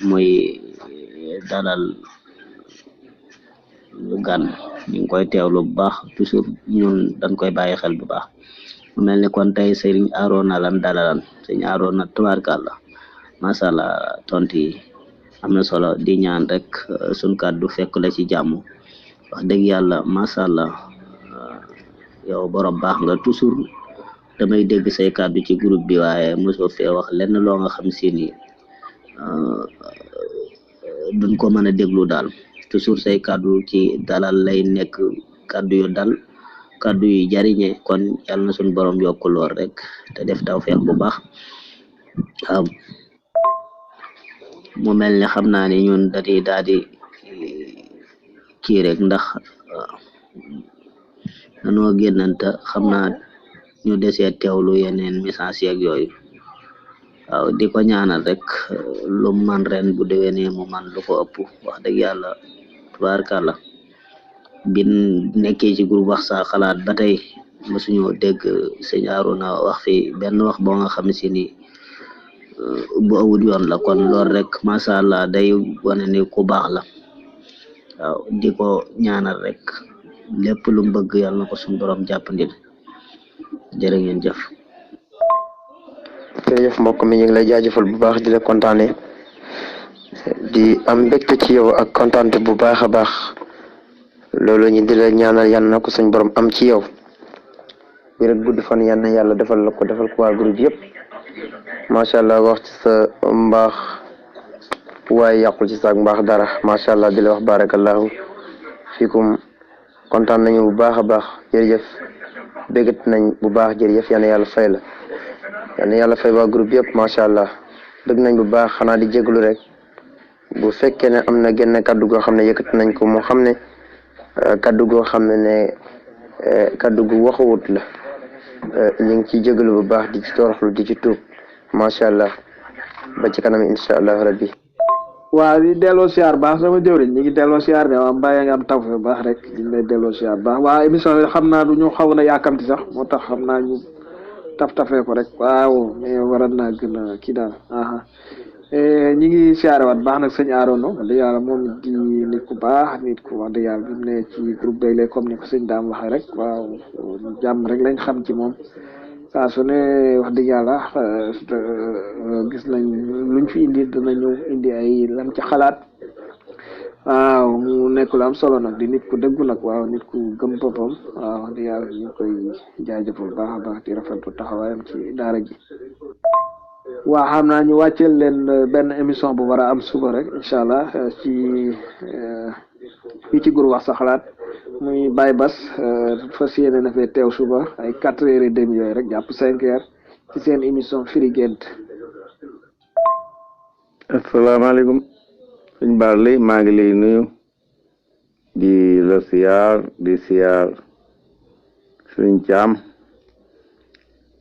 muy dalal gan ñu ngi koy teewlu bu baax toujours ñun dañ koy bàyyi xel bu baax mu mel ni kon tey Serigne Arouna lan dalalan Serigne Arouna tubaarkàlla macha allah tontu yi am na solo di ñaan rek suñ kàddu fekk la ci jàmm wax dëgg yàlla macha allah yow borom baax nga toujours damay dégg say kàddu ci groupe bi waaye mosoo fee wax lenn loo nga xam si ni duñ ko mën a déglu daal toujours say kàddu ci dalal lay nekk kàddu yu dal kàddu yu jariñe kon yàlla na suñ borom yokku lool rek te def tawfeex bu baax waaw mu mel ni xam naa ni ñun dañuy daal di kii rek ndax dañoo génnanta xam naa ñu desee teewlu yeneen message yeeg yooyu waaw di ko ñaanal rek lu man ren bu déwénee mu man lu ko ëpp wax dëgg yàlla tubaarkàlla bin nekkee ci groupe wax sa xalaat ba tey mësuñu dégg sëñ Arouna wax fi benn wax boo nga xam si ni bu awut yoon la kon loolu rek macha allah day wane ni ku baax la waaw di ko ñaanal rek lépp lu mu bëgg yàlla na ko suñu borom jàppandil jërë ngeen jëf. jërëjëf mbokk mi ñu ngi lay jaajëfal bu baax di la kontaane di am mbégte ci yow ak kontaante bu baax a baax loolu ñu di la ñaanal yàlla na ko suñ borom am ci yow wér ak gudd fan yàlla na yàlla defal la ko defal ko waa groupe yëpp macha allah wax ci sa mbaax waaye yàqul ci sa mbaax dara macha allah di la wax barakallahu fiikum kontaan nañu bu baax a baax jërëjëf bégat nañ bu baax jërëjëf yal na yàlla fay la yal na yàlla fay waa groupe yëpp macha allah bëgg nañ bu baax xanaa di jéglu rek bu fekkee ne am na genn kaddu goo xam ne yëkkati nañ ko moo xam ne kaddu goo xam ne kaddu gu waxuwut la ñu ngi ciy jégalu bu baax di ci toroxlu di ci tuub macha allah ba ci kanam incha allah rabbi. waaw di delloo siyaar baax sama jëwriñ ñu ngi delloo siyaar de waaw mbaa nga am taw bu baax rek ñu lay delloo siyaar baax waa émission bi xam naa du ñu xaw na yàkkamti sax moo tax xam naa ñu tafee ko rek waaw mais waroon naa gën a kii daal ñi ngi siyaare waat baax nag sëñ Arouna wax dëgg yàlla moom di nit ku baax nit ku wax dëgg yàlla bi mu ne ci groupe béyle comme ni ko sëñ daam waxee rek waaw jàmm rek lañ xam ci moom saa su ne wax dëgg yàlla gis nañ luñ fi indi dana ñëw indi ay lam ci xalaat waaw mu nekk lu am solo nag di nit ku dëggu nag waaw nit ku gëm boppam waaw wax dëgg yàlla ñu koy jaajëfal baax a baax di rafetlu taxawaayam ci daara ji waa xam naa ñu wàcceel leen benn émission bu war a am suba rek incha allah fii ci groupe wax sa xalaat muy Baye Bass fas yéene na fee teew suba ay 4h30 yooyu rek jàpp 5h ci seen émission Firi Guent. asalaamaaleykum sëñ Barley maa ngi lay nuyu di la siyaar di siyaar sëñ Caam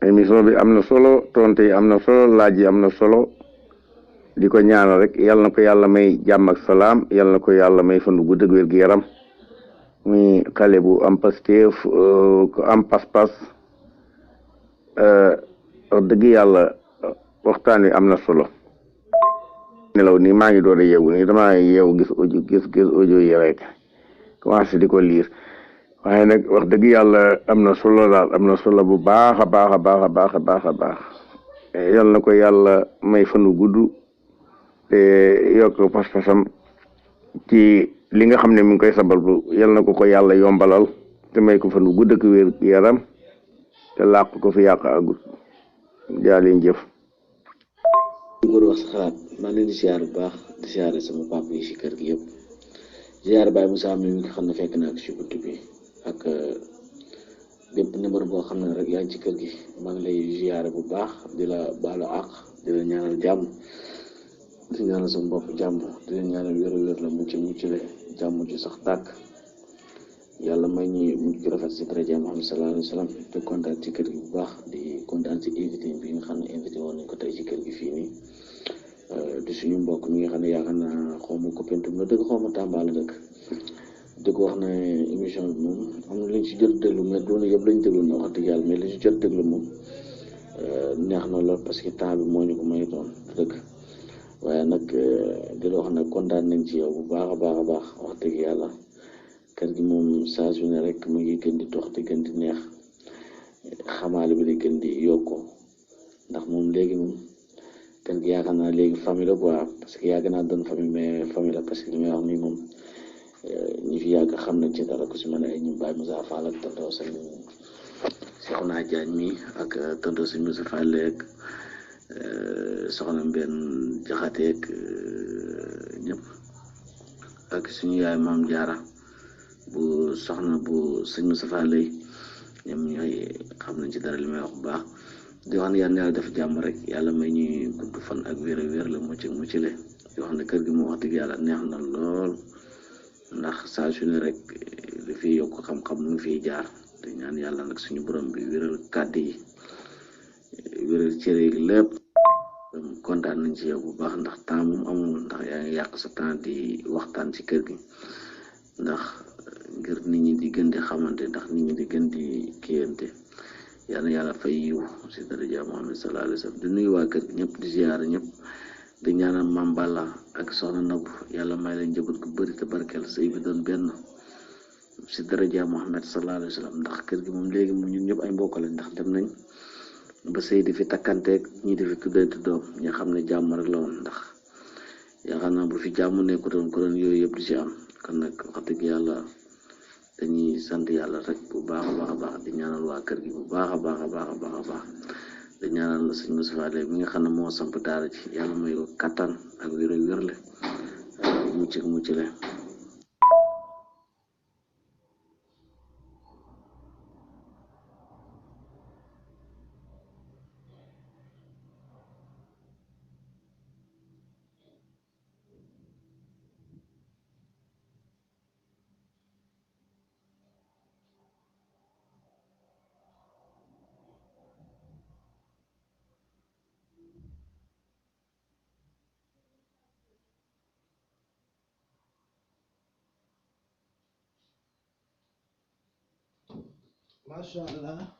émission bi am na solo tontu yi am na solo laaj yi am na solo di ko ñaanal rek yàlla na ko yàlla may jàmm ak salaam yàlla na ko yàlla may fan bu gudd ak wér gu yaram muy xale bu am pasteef ku am pas-pas wax dëgg yàlla waxtaan wi am na solo nelaw nii maa ngi door a yeewu nii damaa yeewu gis audio yi rek commencé di ko liir waaye nag wax dëgg yàlla am na solo daal am na solo bu baax a baax a baax a baax a baax a baax yal na ko yàlla may fanu gudd te yokk pas-pasam ci li nga xam ne mi ngi koy sabal bu yal na ko yàlla yombalal te may ko fanu gudd ak wér yaram te làq ko fi yàq agut jaaleen jëf. góor wax sa xalaat maa ngi leen di siyaar bu baax di siyaare sama papa yi si kër gi yëpp siyaar Baye Moussa mi nga xam ne fekk naa ko si buntu bi ak bépp numéro boo xam ne rek yaa ngi ci kër gi maa ngi lay siyaare bu baax di la baalu àq di la ñaanal jàmm di ñaanal sama bopp jàmm di la ñaanal wér la mucc le jàmm ju sax tàkk yàlla may ñi mujj rafet si daraja Muhammad sallallahu alayhi wa sallam di kontaan ci kër gi bu baax di kontaan ci invité bi nga xam ne invité woon nañ ko tey ci kër gi fii nii di suñu mbokk mi nga xam ne yaakaar naa xaw ma Koumpentoum la dëkk xaw ma Tamba la dëkk di ko wax ne émission bi moom am na liñ si jot déglu mais doona yëpp lañ déglu na wax dëgg yàlla mais li si jot déglu moom neex na lool parce que temps bi moo ñu ko may doon dëgg waaye nag di la wax ne kontaan nañ ci yow bu baax a baax a baax wax dëgg yàlla kër gi moom saa su ne rek mu ngi gën di dox di gën di neex xamaale bi di gën di yokku ndax moom léegi moom kër gi yaakaar naa léegi famille la quoi parce que yàgg naa doon famille mais famille la parce que li may wax nii moom ñi fi yàgg xam nañ ci dara ku si mën a ay ñu Baye Moussa Fall ak tonton sëñ Soxna Diagne mi ak tonton sëñ Moussa Fall ak soxna Mbène Jaxate ak ñëpp ak suñu yaay maam Jaara bu soxna bu sëñ Moussa Fall ñoom ñooy xam nañ ci dara li may wax bu baax di wax ne yàlla def jàmm rek yàlla may ñuy gudd fan ak wér la mucc le di wax ne kër gi moo wax dëgg yàlla neex na lool ndax saa su ne rek li fi yokk xam-xam mu ngi fiy jaar te ñaan yàlla nag suñu borom bi wéral kàddu yi wéral cere yi lépp kontaan nañ ci yow bu baax ndax temps moom amul ndax yaa ngi yàq sa temps di waxtaan ci kër gi ndax ngir nit ñi di gën di xamante ndax nit ñi di gën di kiyante yal na yàlla fay yiw si daraja Muhammad sallallahu alayhi wa sallam di nuyu waa kër gi ñëpp di ziyaara ñëpp di ñaanal Mame Balla ak soxna Nabu yàlla may leen njaboot gu bëri te barkeel sëy bi doon benn si daraja Muhammad sallallahu alayhi wa sallam ndax kër gi moom léegi moom ñun ñëpp ay mbokk lañ ndax dem nañ ba sëy di fi takkanteeg ñii di fi tuddante doom ñi xam ne jàmm rek la woon ndax yaakaar naa bu fi jàmm nekkutoon ko doon yooyu yëpp di si am kon nag wax dëgg yàlla dañuy sant yàlla rek bu baax a baax di ñaanal waa kër gi bu baax a baax di ñaanal sëñ Moustapha Lay mi nga xam ne moo samp daara ji yàlla may ko kattan ak wérle mucc le Masha Allah.